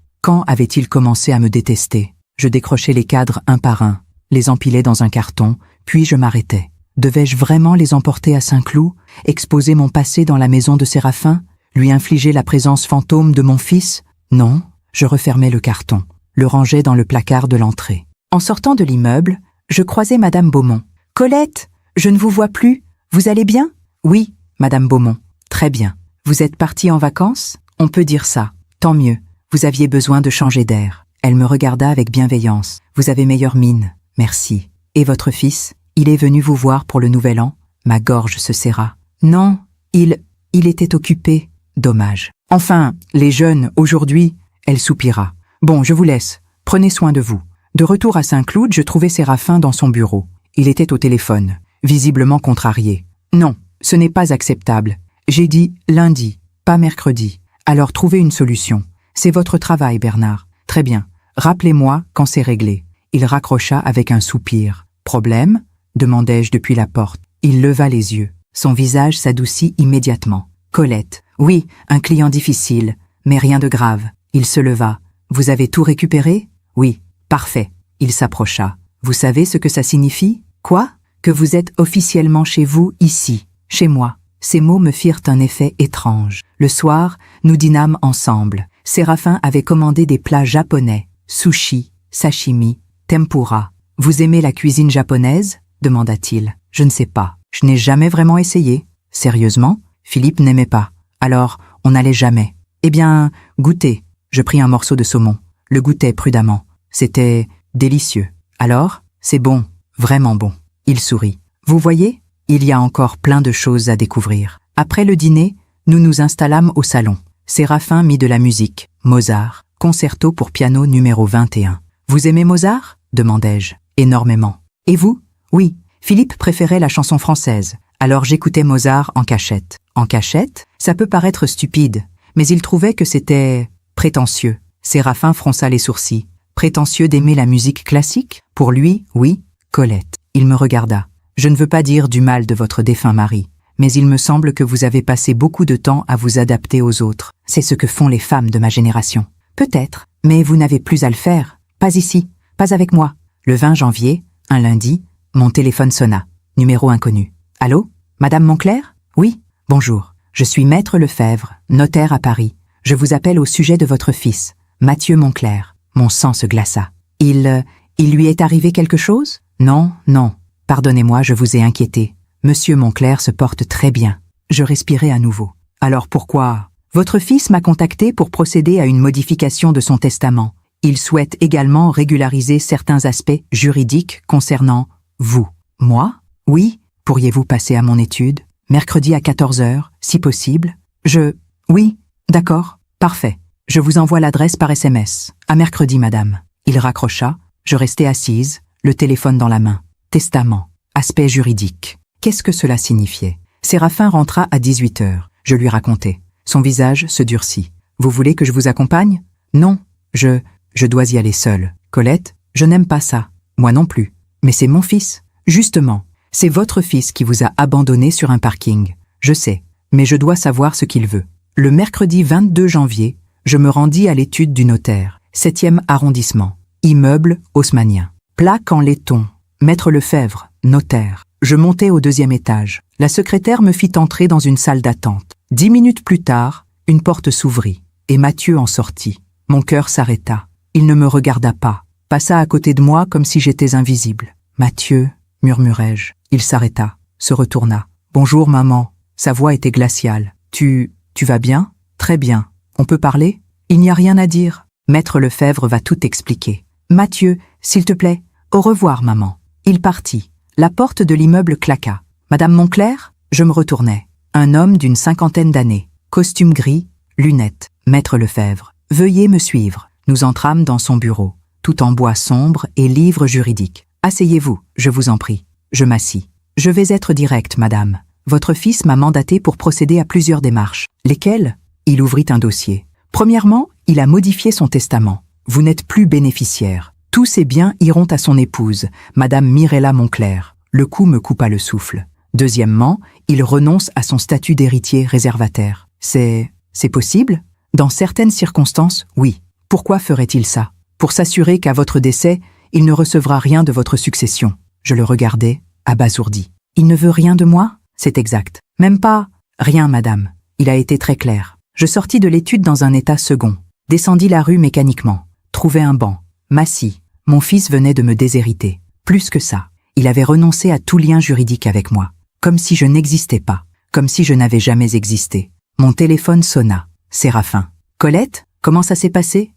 avait-il commencé à me détester? Je décrochais les cadres un par un, les empilais dans un carton, puis je m'arrêtais. Devais-je vraiment les emporter à Saint-Cloud, exposer mon passé dans la maison de Séraphin, lui infliger la présence fantôme de mon fils? Non, je refermais le carton, le rangeais dans le placard de l'entrée. En sortant de l'immeuble, je croisai Madame Beaumont. « Colette, je ne vous vois plus. Vous allez bien ?»« Oui, Madame Beaumont. Très bien. Vous êtes partie en vacances? On peut dire ça. Tant mieux. Vous aviez besoin de changer d'air. » Elle me regarda avec bienveillance. « Vous avez meilleure mine. Merci. Et votre fils? Il est venu vous voir pour le nouvel an ?» Ma gorge se serra. « Non, il était occupé. Dommage. Enfin, les jeunes, aujourd'hui... » Elle soupira. « Bon, je vous laisse. Prenez soin de vous. » De retour à Saint-Cloud, je trouvai Séraphin dans son bureau. Il était au téléphone, visiblement contrarié. « Non, ce n'est pas acceptable. J'ai dit lundi, pas mercredi. Alors trouvez une solution. C'est votre travail, Bernard. Très bien. Rappelez-moi quand c'est réglé. » Il raccrocha avec un soupir. « Problème ?» demandai-je depuis la porte. Il leva les yeux. Son visage s'adoucit immédiatement. « Colette, oui, un client difficile, mais rien de grave. » Il se leva. « Vous avez tout récupéré ? » ?»« Oui. » « Parfait. » Il s'approcha. « Vous savez ce que ça signifie ? » ?»« Quoi ? » ?»« Que vous êtes officiellement chez vous, ici, chez moi. » Ces mots me firent un effet étrange. Le soir, nous dînâmes ensemble. Séraphin avait commandé des plats japonais, sushi, sashimi, tempura. « Vous aimez la cuisine japonaise ?» demanda-t-il. « Je ne sais pas. Je n'ai jamais vraiment essayé. » « Sérieusement ?» Philippe n'aimait pas. Alors, on n'allait jamais. « Eh bien, goûtez. » Je pris un morceau de saumon. Le goûtais prudemment. C'était délicieux. « Alors ? C'est bon. Vraiment bon. » Il sourit. « Vous voyez ? Il y a encore plein de choses à découvrir. » Après le dîner, nous nous installâmes au salon. Séraphin mit de la musique. Mozart. Concerto pour piano numéro 21. « Vous aimez Mozart ?» demandai-je. « Énormément. »« Et vous ?» ?»« Oui. Philippe préférait la chanson française. Alors j'écoutais Mozart en cachette. » « En cachette ? Ça peut paraître stupide. Mais il trouvait que c'était prétentieux. » Séraphin fronça les sourcils. « Prétentieux d'aimer la musique classique ? Pour lui, oui. » Colette. Il me regarda. « Je ne veux pas dire du mal de votre défunt mari. Mais il me semble que vous avez passé beaucoup de temps à vous adapter aux autres. C'est ce que font les femmes de ma génération. Peut-être, mais vous n'avez plus à le faire. Pas ici, pas avec moi. » Le 20 janvier, un lundi, mon téléphone sonna. Numéro inconnu. « Allô ? Madame Moncler ? Oui. Bonjour. Je suis Maître Lefebvre, notaire à Paris. Je vous appelle au sujet de votre fils, Mathieu Moncler. » Mon sang se glaça. « Il lui est arrivé quelque chose ? » Non, non. Pardonnez-moi, je vous ai inquiété. Monsieur Moncler se porte très bien. Je respirai à nouveau. Alors pourquoi ? Votre fils m'a contacté pour procéder à une modification de son testament. Il souhaite également régulariser certains aspects juridiques concernant vous. Moi ? Oui. Pourriez-vous passer à mon étude ? Mercredi à 14h, si possible. Oui. D'accord. Parfait. Je vous envoie l'adresse par SMS. À mercredi, madame. Il raccrocha. Je restai assise, le téléphone dans la main. Testament. Aspect juridique. Qu'est-ce que cela signifiait ? Séraphin rentra à 18h. Je lui racontai. Son visage se durcit. Vous voulez que je vous accompagne ? Non. Je dois y aller seule. Colette, je n'aime pas ça. Moi non plus. Mais c'est mon fils. Justement, c'est votre fils qui vous a abandonné sur un parking. Je sais, mais je dois savoir ce qu'il veut. Le mercredi 22 janvier, je me rendis à l'étude du notaire. 7e arrondissement. Immeuble haussmannien. Plaque en laiton. Maître Lefebvre, notaire. Je montai au 2e étage. La secrétaire me fit entrer dans une salle d'attente. 10 minutes plus tard, une porte s'ouvrit, et Mathieu en sortit. Mon cœur s'arrêta. Il ne me regarda pas, passa à côté de moi comme si j'étais invisible. « Mathieu » murmurai-je. Il s'arrêta, se retourna. « Bonjour, maman. » Sa voix était glaciale. « Tu vas bien ? » « Très bien. On peut parler ? » « Il n'y a rien à dire. Maître Lefebvre va tout expliquer. »« Mathieu, s'il te plaît. Au revoir, maman. » Il partit. La porte de l'immeuble claqua. « Madame Moncler ?» Je me retournai. Un homme d'une 50aine d'années. Costume gris, lunettes. Maître Lefebvre. « Veuillez me suivre. » Nous entrâmes dans son bureau, tout en bois sombre et livres juridiques. « Asseyez-vous, je vous en prie. » Je m'assis. « Je vais être direct, madame. Votre fils m'a mandaté pour procéder à plusieurs démarches. » « Lesquelles ?» Il ouvrit un dossier. « Premièrement, il a modifié son testament. Vous n'êtes plus bénéficiaire. Tous ses biens iront à son épouse, madame Mirella Moncler. » Le coup me coupa le souffle. Deuxièmement, il renonce à son statut d'héritier réservataire. C'est possible ? Dans certaines circonstances, oui. Pourquoi ferait-il ça ? Pour s'assurer qu'à votre décès, il ne recevra rien de votre succession. Je le regardais, abasourdi. Il ne veut rien de moi ? C'est exact. Même pas ? Rien, madame. Il a été très clair. Je sortis de l'étude dans un état second. Descendis la rue mécaniquement. Trouvai un banc. M'assis. Mon fils venait de me déshériter. Plus que ça. Il avait renoncé à tout lien juridique avec moi. Comme si je n'existais pas. Comme si je n'avais jamais existé. Mon téléphone sonna. Séraphin. « Colette, comment ça s'est passé ?»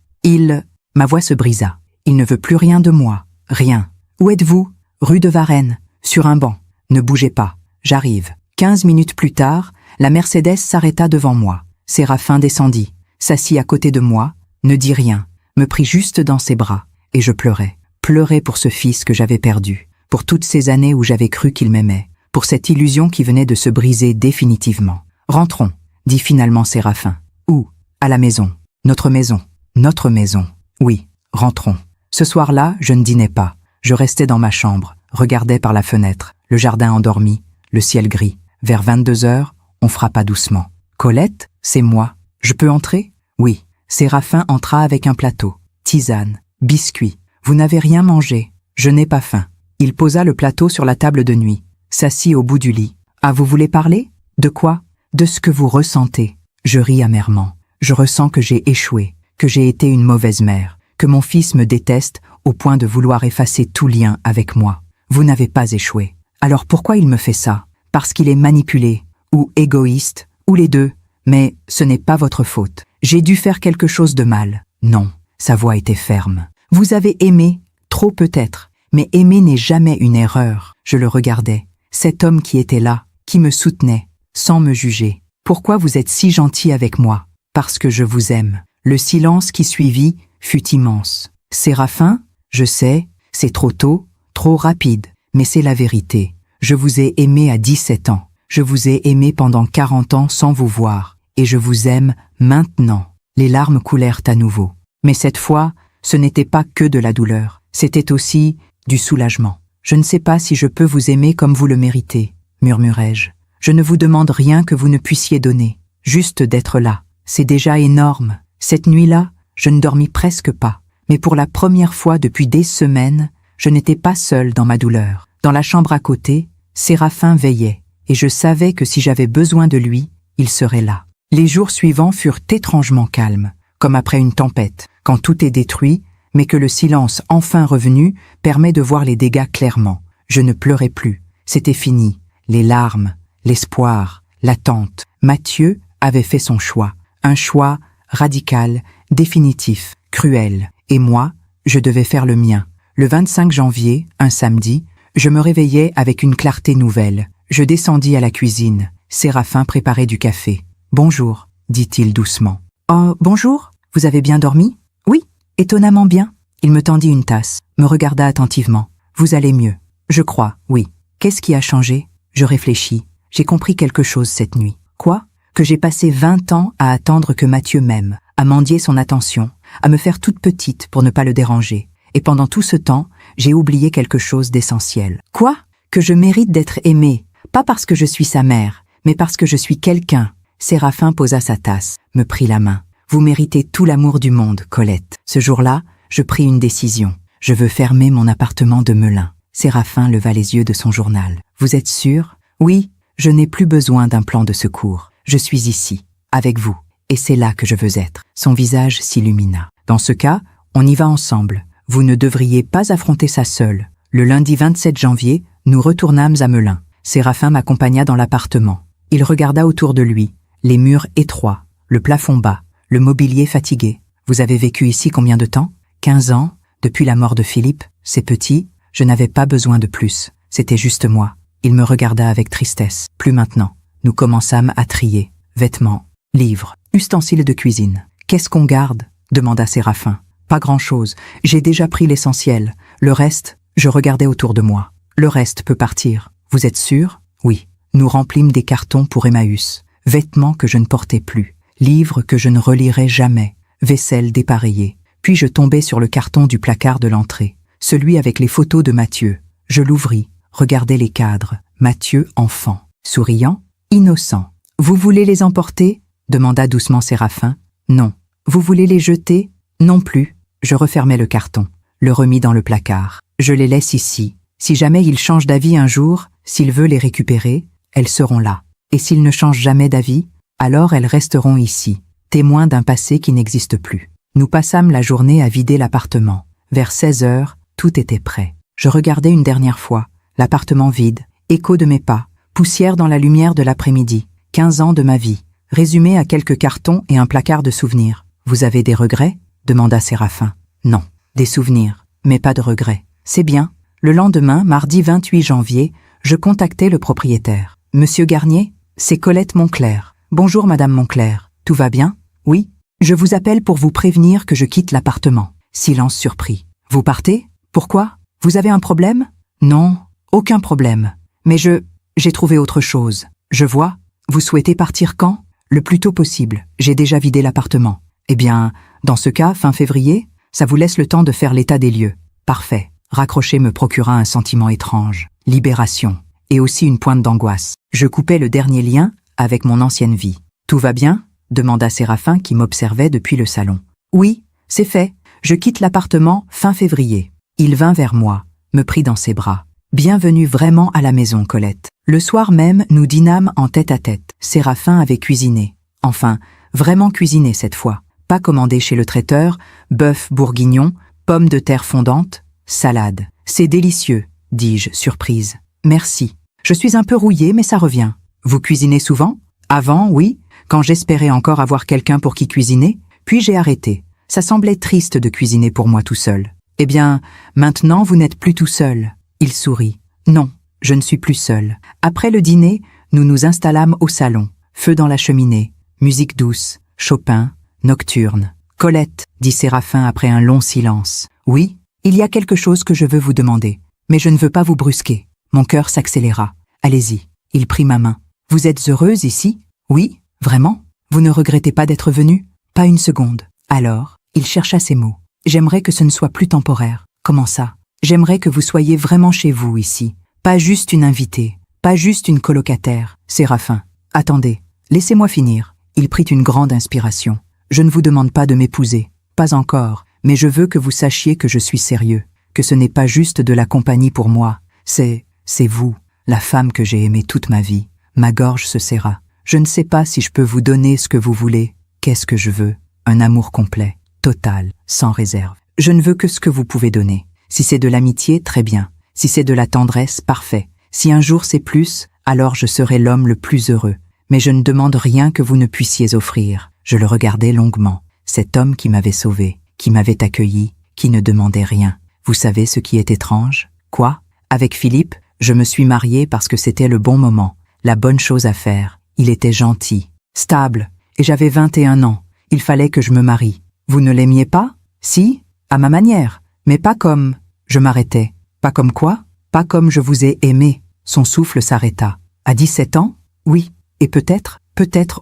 Ma voix se brisa. Il ne veut plus rien de moi. Rien. « Où êtes-vous ?»« Rue de Varennes. Sur un banc. Ne bougez pas. J'arrive. » 15 minutes plus tard, la Mercedes s'arrêta devant moi. Séraphin descendit, s'assit à côté de moi, ne dit rien, me prit juste dans ses bras, et je pleurais. Pleurais pour ce fils que j'avais perdu, pour toutes ces années où j'avais cru qu'il m'aimait, pour cette illusion qui venait de se briser définitivement. « Rentrons », dit finalement Séraphin. « Où ? » ?»« À la maison. Notre maison. Notre maison. Oui, rentrons. » Ce soir-là, je ne dînais pas. Je restais dans ma chambre, regardais par la fenêtre, le jardin endormi, le ciel gris. Vers 22h, on frappa doucement. « Colette, c'est moi. Je peux entrer ?» Oui. Séraphin entra avec un plateau. Tisane, biscuits. « Vous n'avez rien mangé. Je n'ai pas faim. » Il posa le plateau sur la table de nuit, s'assit au bout du lit. « Ah, vous voulez parler ? De quoi ? De ce que vous ressentez. » Je ris amèrement. Je ressens que j'ai échoué, que j'ai été une mauvaise mère, que mon fils me déteste au point de vouloir effacer tout lien avec moi. Vous n'avez pas échoué. Alors pourquoi il me fait ça? Parce qu'il est manipulé, ou égoïste, ou les deux. Mais ce n'est pas votre faute. J'ai dû faire quelque chose de mal. Non, sa voix était ferme. Vous avez aimé, trop peut-être, mais aimer n'est jamais une erreur. Je le regardais, cet homme qui était là, qui me soutenait, sans me juger. Pourquoi vous êtes si gentil avec moi? Parce que je vous aime. Le silence qui suivit fut immense. Séraphin, je sais, c'est trop tôt, trop rapide, mais c'est la vérité. Je vous ai aimé à 17 ans. Je vous ai aimé pendant 40 ans sans vous voir. Et je vous aime maintenant. Les larmes coulèrent à nouveau. Mais cette fois, ce n'était pas que de la douleur. C'était aussi du soulagement. Je ne sais pas si je peux vous aimer comme vous le méritez, murmurai-je. Je ne vous demande rien que vous ne puissiez donner. Juste d'être là. C'est déjà énorme. Cette nuit-là, je ne dormis presque pas. Mais pour la première fois depuis des semaines, je n'étais pas seule dans ma douleur. Dans la chambre à côté, Séraphin veillait, et je savais que si j'avais besoin de lui, il serait là. Les jours suivants furent étrangement calmes, comme après une tempête, quand tout est détruit, mais que le silence enfin revenu permet de voir les dégâts clairement. Je ne pleurais plus, c'était fini. Les larmes, l'espoir, l'attente. Mathieu avait fait son choix, un choix radical, définitif, cruel. Et moi, je devais faire le mien. Le 25 janvier, un samedi, je me réveillais avec une clarté nouvelle. Je descendis à la cuisine. Séraphin préparait du café. « Bonjour », dit-il doucement. « Oh, bonjour, vous avez bien dormi ?»« Oui, étonnamment bien. » Il me tendit une tasse, me regarda attentivement. « Vous allez mieux. »« Je crois, oui. » « Qu'est-ce qui a changé ?» Je réfléchis. J'ai compris quelque chose cette nuit. « Quoi ?» Que j'ai passé 20 ans à attendre que Mathieu m'aime, à mendier son attention, à me faire toute petite pour ne pas le déranger. Et pendant tout ce temps, j'ai oublié quelque chose d'essentiel. « Quoi ? Que je mérite d'être aimée, pas parce que je suis sa mère, mais parce que je suis quelqu'un. » Séraphin posa sa tasse, me prit la main. « Vous méritez tout l'amour du monde, Colette. » Ce jour-là, je pris une décision. Je veux fermer mon appartement de Melun. Séraphin leva les yeux de son journal. « Vous êtes sûr ? » « Oui, je n'ai plus besoin d'un plan de secours. Je suis ici, avec vous, et c'est là que je veux être. » Son visage s'illumina. « Dans ce cas, on y va ensemble. Vous ne devriez pas affronter ça seul. » Le lundi 27 janvier, nous retournâmes à Melun. Séraphin m'accompagna dans l'appartement. Il regarda autour de lui, les murs étroits, le plafond bas, le mobilier fatigué. « Vous avez vécu ici combien de temps ? » 15 ans, depuis la mort de Philippe. C'est petit, je n'avais pas besoin de plus. C'était juste moi. Il me regarda avec tristesse. « Plus maintenant. » Nous commençâmes à trier. Vêtements, livres, ustensiles de cuisine. « Qu'est-ce qu'on garde ?» demanda Séraphin. « Pas grand-chose. J'ai déjà pris l'essentiel. Le reste, je regardais autour de moi. Le reste peut partir. Vous êtes sûr ? Oui. » Nous remplîmes des cartons pour Emmaüs. Vêtements que je ne portais plus. Livres que je ne relirais jamais. Vaisselle dépareillée. Puis je tombai sur le carton du placard de l'entrée. Celui avec les photos de Mathieu. Je l'ouvris. Regardez les cadres. Mathieu enfant. Souriant, innocent. « Vous voulez les emporter ?» demanda doucement Séraphin. « Non. »« Vous voulez les jeter ?» ?»« Non plus. » Je refermai le carton, le remis dans le placard. « Je les laisse ici. Si jamais il change d'avis un jour, s'il veut les récupérer, elles seront là. Et s'il ne change jamais d'avis, alors elles resteront ici, témoins d'un passé qui n'existe plus. » Nous passâmes la journée à vider l'appartement. Vers 16 heures, tout était prêt. Je regardais une dernière fois. L'appartement vide, écho de mes pas, poussière dans la lumière de l'après-midi, 15 ans de ma vie, résumé à quelques cartons et un placard de souvenirs. « Vous avez des regrets ?» demanda Séraphin. « Non, des souvenirs, mais pas de regrets. » « C'est bien. » Le lendemain, mardi 28 janvier, je contactai le propriétaire. « Monsieur Garnier, c'est Colette Monclerc. »« Bonjour Madame Monclerc. Tout va bien ? » ?»« Oui. Je vous appelle pour vous prévenir que je quitte l'appartement. » Silence surpris. « Vous partez ? Pourquoi ? Vous avez un problème ? » ?»« Non. Aucun problème. Mais j'ai trouvé autre chose. Je vois. Vous souhaitez partir quand ? Le plus tôt possible. J'ai déjà vidé l'appartement. Eh bien, dans ce cas, fin février, ça vous laisse le temps de faire l'état des lieux. Parfait. Raccrocher me procura un sentiment étrange. Libération. Et aussi une pointe d'angoisse. Je coupais le dernier lien avec mon ancienne vie. Tout va bien ? demanda Séraphin qui m'observait depuis le salon. Oui, c'est fait. Je quitte l'appartement fin février. Il vint vers moi, me prit dans ses bras. Bienvenue vraiment à la maison, Colette. Le soir même, nous dînâmes en tête-à-tête. Séraphin avait cuisiné. Enfin, vraiment cuisiné cette fois. pas commandé chez le traiteur, bœuf bourguignon, pommes de terre fondantes, salade. C'est délicieux, dis-je, surprise. Merci. Je suis un peu rouillée, mais ça revient. Vous cuisinez souvent? Avant, oui, quand j'espérais encore avoir quelqu'un pour qui cuisiner, puis j'ai arrêté. Ça semblait triste de cuisiner pour moi tout seul. Eh bien, maintenant vous n'êtes plus tout seul. Il sourit. Non, je ne suis plus seul. Après le dîner, nous nous installâmes au salon. Feu dans la cheminée, musique douce, Chopin, nocturne. Colette, dit Séraphin après un long silence. Oui, il y a quelque chose que je veux vous demander, mais je ne veux pas vous brusquer. Mon cœur s'accéléra. Allez-y. Il prit ma main. Vous êtes heureuse ici? Oui, vraiment? Vous ne regrettez pas d'être venue? Pas une seconde. Alors, il chercha ses mots. J'aimerais que ce ne soit plus temporaire. Comment ça? J'aimerais que vous soyez vraiment chez vous ici. Pas juste une invitée. Pas juste une colocataire. Séraphin. Attendez. Laissez-moi finir. Il prit une grande inspiration. Je ne vous demande pas de m'épouser. Pas encore. Mais je veux que vous sachiez que je suis sérieux. Que ce n'est pas juste de la compagnie pour moi. C'est vous, la femme que j'ai aimée toute ma vie. Ma gorge se serra. Je ne sais pas si je peux vous donner ce que vous voulez. Qu'est-ce que je veux? Un amour complet, total, sans réserve. Je ne veux que ce que vous pouvez donner. Si c'est de l'amitié, très bien. Si c'est de la tendresse, parfait. Si un jour c'est plus, alors je serai l'homme le plus heureux. Mais je ne demande rien que vous ne puissiez offrir. Je le regardais longuement. Cet homme qui m'avait sauvé, qui m'avait accueilli, qui ne demandait rien. Vous savez ce qui est étrange? Quoi? Avec Philippe, je me suis mariée parce que c'était le bon moment, la bonne chose à faire. Il était gentil, stable, et j'avais 21 ans. Il fallait que je me marie. Vous ne l'aimiez pas? Si, à ma manière, mais pas comme... Je m'arrêtais. Pas comme quoi? Pas comme je vous ai aimé. Son souffle s'arrêta. À 17 ans? Oui, et peut-être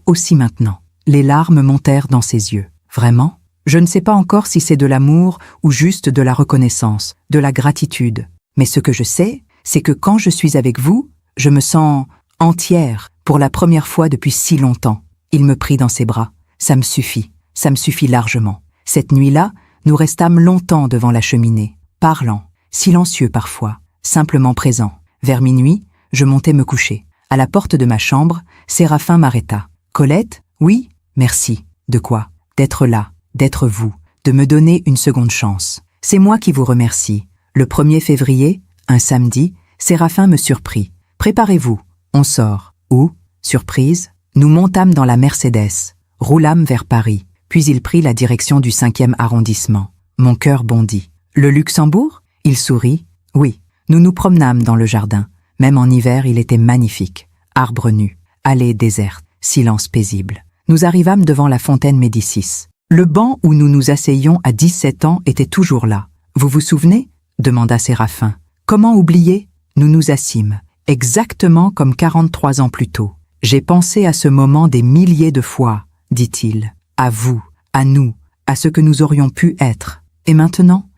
aussi maintenant. Les larmes montèrent dans ses yeux. Vraiment? Je ne sais pas encore si c'est de l'amour ou juste de la reconnaissance, de la gratitude. Mais ce que je sais, c'est que quand je suis avec vous, je me sens entière pour la première fois depuis si longtemps. Il me prit dans ses bras. Ça me suffit largement. Cette nuit-là, nous restâmes longtemps devant la cheminée, parlant, silencieux parfois, simplement présents. Vers minuit, je montais me coucher. À la porte de ma chambre, Séraphin m'arrêta. Colette? Oui? Merci. De quoi? D'être là, d'être vous, de me donner une seconde chance. C'est moi qui vous remercie. Le 1er février, un samedi, Séraphin me surprit. Préparez-vous, on sort. Où? Surprise, nous montâmes dans la Mercedes, roulâmes vers Paris, puis il prit la direction du 5e arrondissement. Mon cœur bondit. Le Luxembourg? Il sourit. Oui, nous nous promenâmes dans le jardin. Même en hiver, il était magnifique. Arbres nus, allées désertes, silence paisible. Nous arrivâmes devant la fontaine Médicis. Le banc où nous nous asseyions à 17 ans était toujours là. Vous vous souvenez? Demanda Séraphin. Comment oublier? Nous nous assîmes, exactement comme 43 ans plus tôt. J'ai pensé à ce moment des milliers de fois, dit-il. À vous, à nous, à ce que nous aurions pu être. Et maintenant,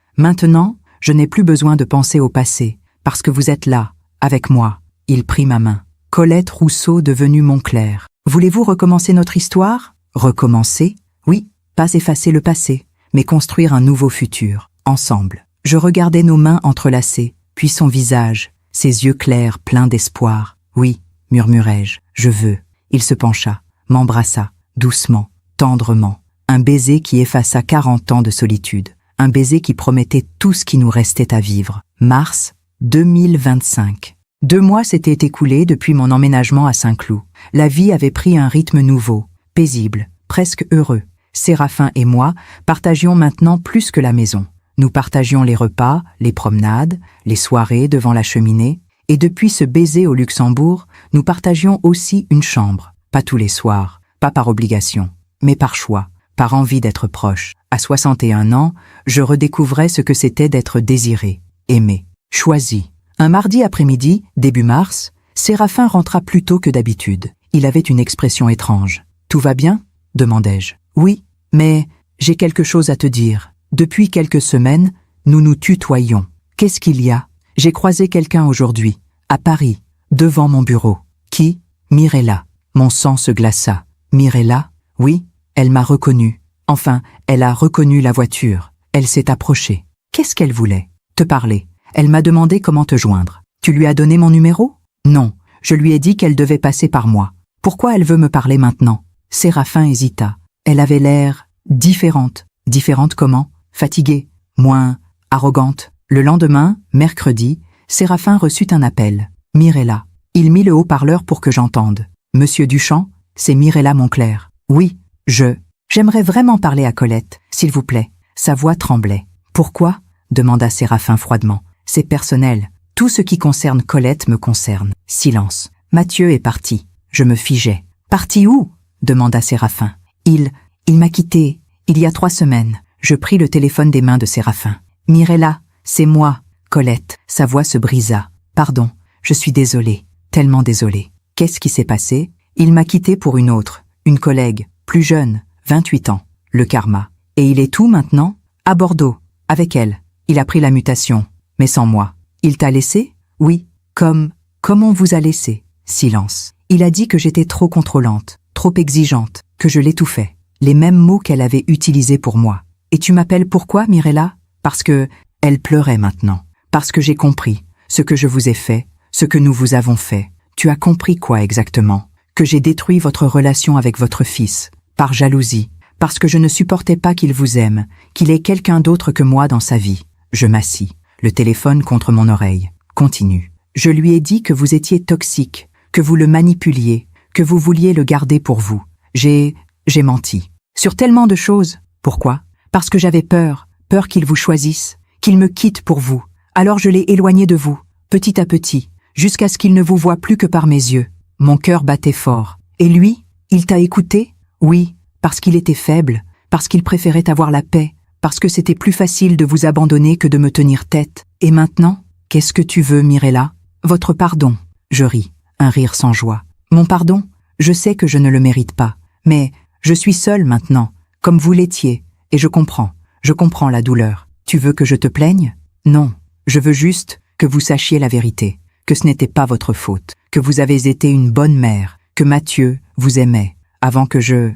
je n'ai plus besoin de penser au passé, parce que vous êtes là, avec moi. Il prit ma main. Colette Rousseau devenue Montclair. Voulez-vous recommencer notre histoire? Recommencer? Oui, pas effacer le passé, mais construire un nouveau futur, ensemble. Je regardais nos mains entrelacées, puis son visage, ses yeux clairs pleins d'espoir. Oui, murmurai-je, je veux. Il se pencha, m'embrassa, doucement, tendrement. Un baiser qui effaça 40 ans de solitude. Un baiser qui promettait tout ce qui nous restait à vivre. Mars 2025. 2 mois s'étaient écoulés depuis mon emménagement à Saint-Cloud. La vie avait pris un rythme nouveau, paisible, presque heureux. Séraphin et moi partagions maintenant plus que la maison. Nous partagions les repas, les promenades, les soirées devant la cheminée, et depuis ce baiser au Luxembourg, nous partagions aussi une chambre. Pas tous les soirs, pas par obligation, mais par choix, par envie d'être proche. À 61 ans, je redécouvrais ce que c'était d'être désiré, aimé, choisi. Un mardi après-midi, début mars, Séraphin rentra plus tôt que d'habitude. Il avait une expression étrange. « Tout va bien ?» demandai-je. « Oui, mais j'ai quelque chose à te dire. Depuis quelques semaines, nous nous tutoyons. Qu'est-ce qu'il y a? J'ai croisé quelqu'un aujourd'hui, à Paris, devant mon bureau. Qui? Mirella. Mon sang se glaça. Mirella? Oui, elle m'a reconnu. Enfin, elle a reconnu la voiture. Elle s'est approchée. Qu'est-ce qu'elle voulait? Te parler. Elle m'a demandé comment te joindre. Tu lui as donné mon numéro? Non, je lui ai dit qu'elle devait passer par moi. Pourquoi elle veut me parler maintenant? Séraphin hésita. Elle avait l'air Différente. Différente comment? Fatiguée. Moins arrogante. Le lendemain, mercredi, Séraphin reçut un appel. Mirella. Il mit le haut-parleur pour que j'entende. Monsieur Duchamp, c'est Mirella Monclerc. Oui, j'aimerais vraiment parler à Colette, s'il vous plaît. Sa voix tremblait. Pourquoi? Demanda Séraphin froidement. C'est personnel. Tout ce qui concerne Colette me concerne. Silence. Mathieu est parti. Je me figeais. Parti où? Demanda Séraphin. Il m'a quitté, il y a 3 semaines. Je pris le téléphone des mains de Séraphin. Mirella, c'est moi, Colette. Sa voix se brisa. Pardon, je suis désolée, tellement désolée. Qu'est-ce qui s'est passé? Il m'a quitté pour une autre, une collègue, plus jeune, 28 ans. Le karma. Et il est où maintenant? À Bordeaux, avec elle. Il a pris la mutation, mais sans moi. Il t'a laissé? Oui. Comme on vous a laissé? Silence. Il a dit que j'étais trop contrôlante, trop exigeante, que je l'étouffais. Les mêmes mots qu'elle avait utilisés pour moi. Et tu m'appelles pourquoi, Mirella? Parce que elle pleurait maintenant. Parce que j'ai compris ce que je vous ai fait, ce que nous vous avons fait. Tu as compris quoi exactement? Que j'ai détruit votre relation avec votre fils, par jalousie, parce que je ne supportais pas qu'il vous aime, qu'il ait quelqu'un d'autre que moi dans sa vie. Je m'assis, le téléphone contre mon oreille. Continue. Je lui ai dit que vous étiez toxique, que vous le manipuliez, que vous vouliez le garder pour vous. J'ai menti. Sur tellement de choses. Pourquoi? Parce que j'avais peur qu'il vous choisisse, qu'il me quitte pour vous. Alors je l'ai éloigné de vous, petit à petit, jusqu'à ce qu'il ne vous voie plus que par mes yeux. Mon cœur battait fort. Et lui, il t'a écouté? Oui, parce qu'il était faible, parce qu'il préférait avoir la paix, parce que c'était plus facile de vous abandonner que de me tenir tête. Et maintenant, qu'est-ce que tu veux, Mirella? Votre pardon. Je ris, un rire sans joie. Mon pardon? Je sais que je ne le mérite pas, mais je suis seule maintenant, comme vous l'étiez, et je comprends la douleur. Tu veux que je te plaigne? Non, je veux juste que vous sachiez la vérité, que ce n'était pas votre faute, que vous avez été une bonne mère, que Mathieu vous aimait, avant que je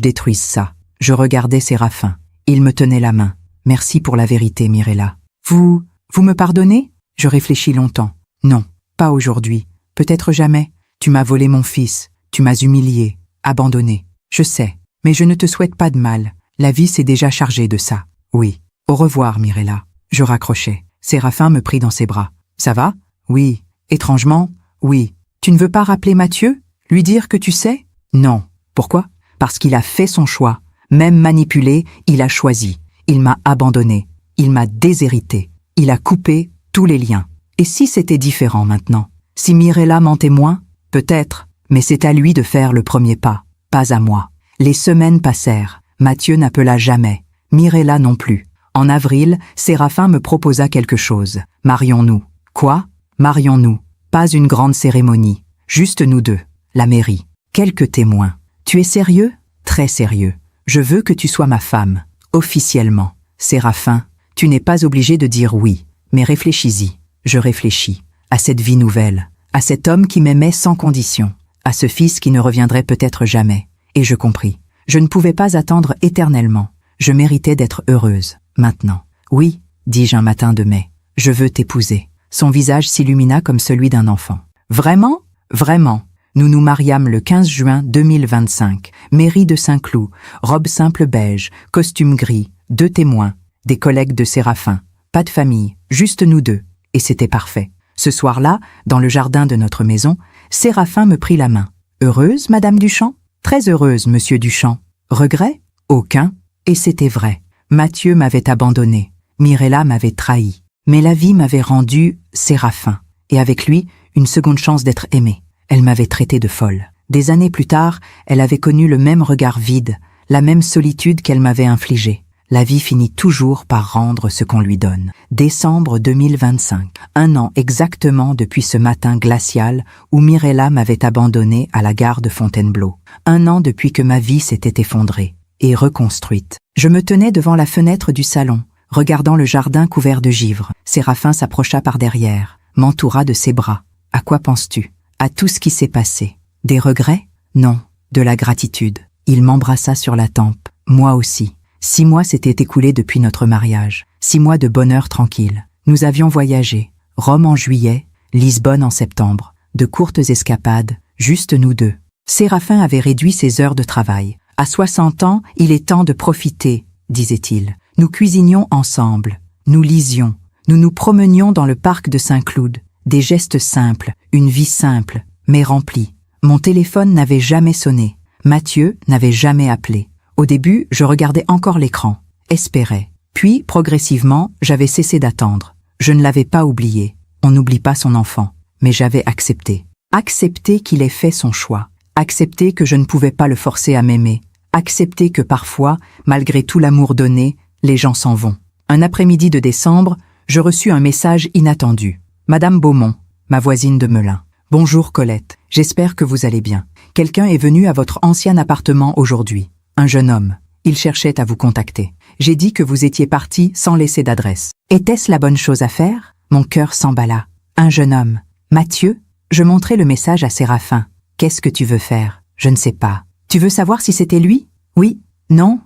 détruise ça. Je regardais Séraphin. Il me tenait la main. Merci pour la vérité, Mirella. Vous me pardonnez? Je réfléchis longtemps. Non, pas aujourd'hui. Peut-être jamais. Tu m'as volé mon fils. Tu m'as humilié, abandonné. Je sais, mais je ne te souhaite pas de mal. La vie s'est déjà chargée de ça. Oui. Au revoir, Mirella. Je raccrochais. Séraphin me prit dans ses bras. Ça va? Oui. Étrangement? Oui. Tu ne veux pas rappeler Mathieu? Lui dire que tu sais? Non. Pourquoi? Parce qu'il a fait son choix. Même manipulé, il a choisi. Il m'a abandonné. Il m'a déshérité. Il a coupé tous les liens. Et si c'était différent maintenant? Si Mirella mentait moins? Peut-être. Mais c'est à lui de faire le premier pas. Pas à moi. Les semaines passèrent. Mathieu n'appela jamais. Mirella non plus. En avril, Séraphin me proposa quelque chose. Marions-nous. Quoi? Marions-nous. Pas une grande cérémonie. Juste nous deux. La mairie. Quelques témoins. Tu es sérieux? Très sérieux. Je veux que tu sois ma femme. Officiellement. Séraphin, tu n'es pas obligé de dire oui. Mais réfléchis-y. Je réfléchis. À cette vie nouvelle. À cet homme qui m'aimait sans condition. À ce fils qui ne reviendrait peut-être jamais. Et je compris. Je ne pouvais pas attendre éternellement. Je méritais d'être heureuse. Maintenant. Oui, dis-je un matin de mai. Je veux t'épouser. Son visage s'illumina comme celui d'un enfant. Vraiment? Vraiment. Nous nous mariâmes le 15 juin 2025. Mairie de Saint-Cloud. Robe simple beige. Costume gris. 2 témoins. Des collègues de Séraphin. Pas de famille. Juste nous deux. Et c'était parfait. Ce soir-là, dans le jardin de notre maison, Séraphin me prit la main. Heureuse, Madame Duchamp? Très heureuse, Monsieur Duchamp. Regret? Aucun. Et c'était vrai. Mathieu m'avait abandonné. Mirella m'avait trahi. Mais la vie m'avait rendu Séraphin. Et avec lui, une seconde chance d'être aimée. Elle m'avait traité de folle. Des années plus tard, elle avait connu le même regard vide, la même solitude qu'elle m'avait infligée. La vie finit toujours par rendre ce qu'on lui donne. Décembre 2025. 1 an exactement depuis ce matin glacial où Mirella m'avait abandonnée à la gare de Fontainebleau. 1 an depuis que ma vie s'était effondrée et reconstruite. Je me tenais devant la fenêtre du salon, regardant le jardin couvert de givre. Séraphin s'approcha par derrière, m'entoura de ses bras. À quoi penses-tu? À tout ce qui s'est passé. Des regrets? Non, de la gratitude. Il m'embrassa sur la tempe. Moi aussi. 6 mois s'étaient écoulés depuis notre mariage. 6 mois de bonheur tranquille. Nous avions voyagé. Rome en juillet, Lisbonne en septembre. De courtes escapades, juste nous deux. Séraphin avait réduit ses heures de travail. À 60 ans, il est temps de profiter, disait-il. Nous cuisinions ensemble, nous lisions, nous nous promenions dans le parc de Saint-Cloud. Des gestes simples, une vie simple, mais remplie. Mon téléphone n'avait jamais sonné. Mathieu n'avait jamais appelé. Au début, je regardais encore l'écran, espérais. Puis, progressivement, j'avais cessé d'attendre. Je ne l'avais pas oublié. On n'oublie pas son enfant. Mais j'avais accepté. Accepté qu'il ait fait son choix. Accepté que je ne pouvais pas le forcer à m'aimer. Accepté que parfois, malgré tout l'amour donné, les gens s'en vont. Un après-midi de décembre, je reçus un message inattendu. Madame Beaumont, ma voisine de Melun. Bonjour Colette, j'espère que vous allez bien. Quelqu'un est venu à votre ancien appartement aujourd'hui. Un jeune homme. Il cherchait à vous contacter. J'ai dit que vous étiez parti sans laisser d'adresse. Était-ce la bonne chose à faire? Mon cœur s'emballa. Un jeune homme. Mathieu? Je montrai le message à Séraphin. Qu'est-ce que tu veux faire? Je ne sais pas. Tu veux savoir si c'était lui? Oui? Non?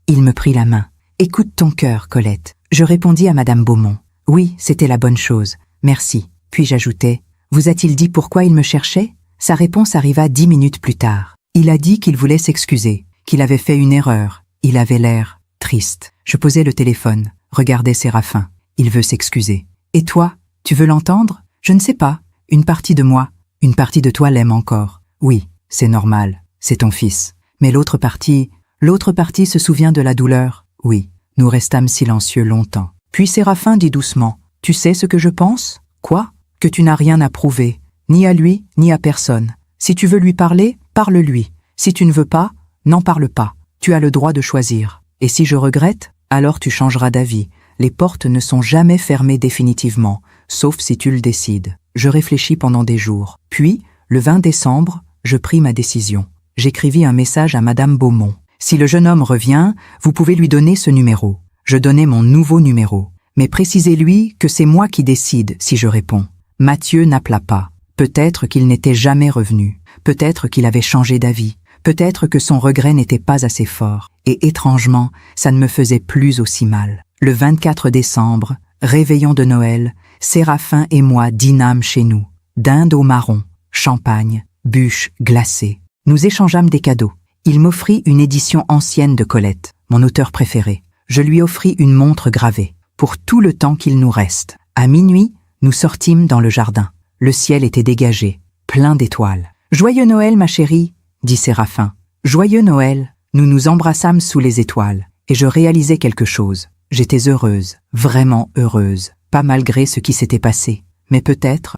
Il me prit la main. Écoute ton cœur, Colette. Je répondis à Madame Beaumont. Oui, c'était la bonne chose. Merci. Puis j'ajoutai. Vous a-t-il dit pourquoi il me cherchait? Sa réponse arriva 10 minutes plus tard. Il a dit qu'il voulait s'excuser, qu'il avait fait une erreur. Il avait l'air triste. Je posai le téléphone, regardai Séraphin. Il veut s'excuser. Et toi, tu veux l'entendre? Je ne sais pas. Une partie de moi, une partie de toi l'aime encore. Oui, c'est normal, c'est ton fils. Mais l'autre partie se souvient de la douleur. Oui, nous restâmes silencieux longtemps. Puis Séraphin dit doucement, « Tu sais ce que je pense? Quoi? Que tu n'as rien à prouver, ni à lui, ni à personne. Si tu veux lui parler, parle-lui. Si tu ne veux pas, n'en parle pas. Tu as le droit de choisir. Et si je regrette, alors tu changeras d'avis. Les portes ne sont jamais fermées définitivement, sauf si tu le décides. » Je réfléchis pendant des jours. Puis, le 20 décembre, je pris ma décision. J'écrivis un message à Madame Beaumont. « Si le jeune homme revient, vous pouvez lui donner ce numéro. » Je donnai mon nouveau numéro. Mais précisez-lui que c'est moi qui décide si je réponds. Mathieu n'appela pas. Peut-être qu'il n'était jamais revenu. Peut-être qu'il avait changé d'avis. Peut-être que son regret n'était pas assez fort. Et étrangement, ça ne me faisait plus aussi mal. Le 24 décembre, réveillon de Noël, Séraphin et moi dînâmes chez nous. Dinde au marron, champagne, bûches glacées. Nous échangeâmes des cadeaux. Il m'offrit une édition ancienne de Colette, mon auteur préféré. Je lui offris une montre gravée, pour tout le temps qu'il nous reste. À minuit, nous sortîmes dans le jardin. Le ciel était dégagé, plein d'étoiles. « Joyeux Noël, ma chérie !» dit Séraphin. « Joyeux Noël !» Nous nous embrassâmes sous les étoiles, et je réalisais quelque chose. J'étais heureuse, vraiment heureuse, pas malgré ce qui s'était passé, mais peut-être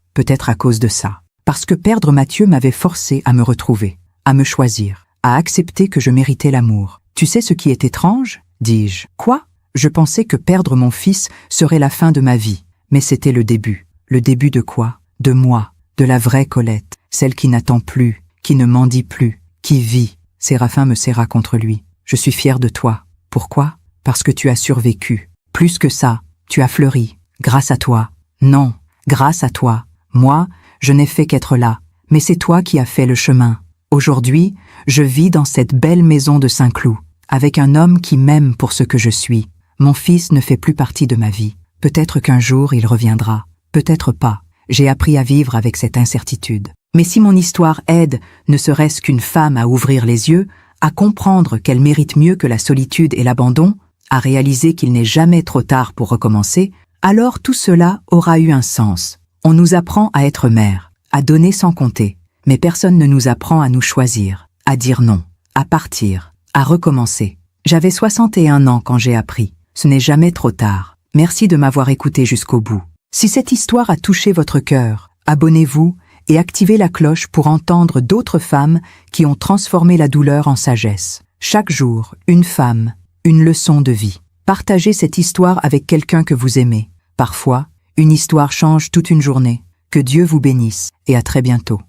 à cause de ça. Parce que perdre Mathieu m'avait forcé à me retrouver, à me choisir, à accepter que je méritais l'amour. « Tu sais ce qui est étrange ?» dis-je. « Quoi ?» Je pensais que perdre mon fils serait la fin de ma vie, mais c'était le début. Le début de quoi? De moi, de la vraie Colette, celle qui n'attend plus, qui ne mendie plus, qui vit. Séraphin me serra contre lui. « Je suis fière de toi. Pourquoi? Parce que tu as survécu. Plus que ça, tu as fleuri. Grâce à toi. Non, grâce à toi. Moi, je n'ai fait qu'être là. Mais c'est toi qui as fait le chemin. Aujourd'hui, je vis dans cette belle maison de Saint-Cloud, avec un homme qui m'aime pour ce que je suis. Mon fils ne fait plus partie de ma vie. Peut-être qu'un jour il reviendra. Peut-être pas. J'ai appris à vivre avec cette incertitude. Mais si mon histoire aide, ne serait-ce qu'une femme à ouvrir les yeux, à comprendre qu'elle mérite mieux que la solitude et l'abandon, à réaliser qu'il n'est jamais trop tard pour recommencer, alors tout cela aura eu un sens. On nous apprend à être mère, à donner sans compter, mais personne ne nous apprend à nous choisir, à dire non, à partir, à recommencer. J'avais 61 ans quand j'ai appris. Ce n'est jamais trop tard. Merci de m'avoir écouté jusqu'au bout. Si cette histoire a touché votre cœur, abonnez-vous et activez la cloche pour entendre d'autres femmes qui ont transformé la douleur en sagesse. Chaque jour, une femme, une leçon de vie. Partagez cette histoire avec quelqu'un que vous aimez. Parfois, une histoire change toute une journée. Que Dieu vous bénisse et à très bientôt.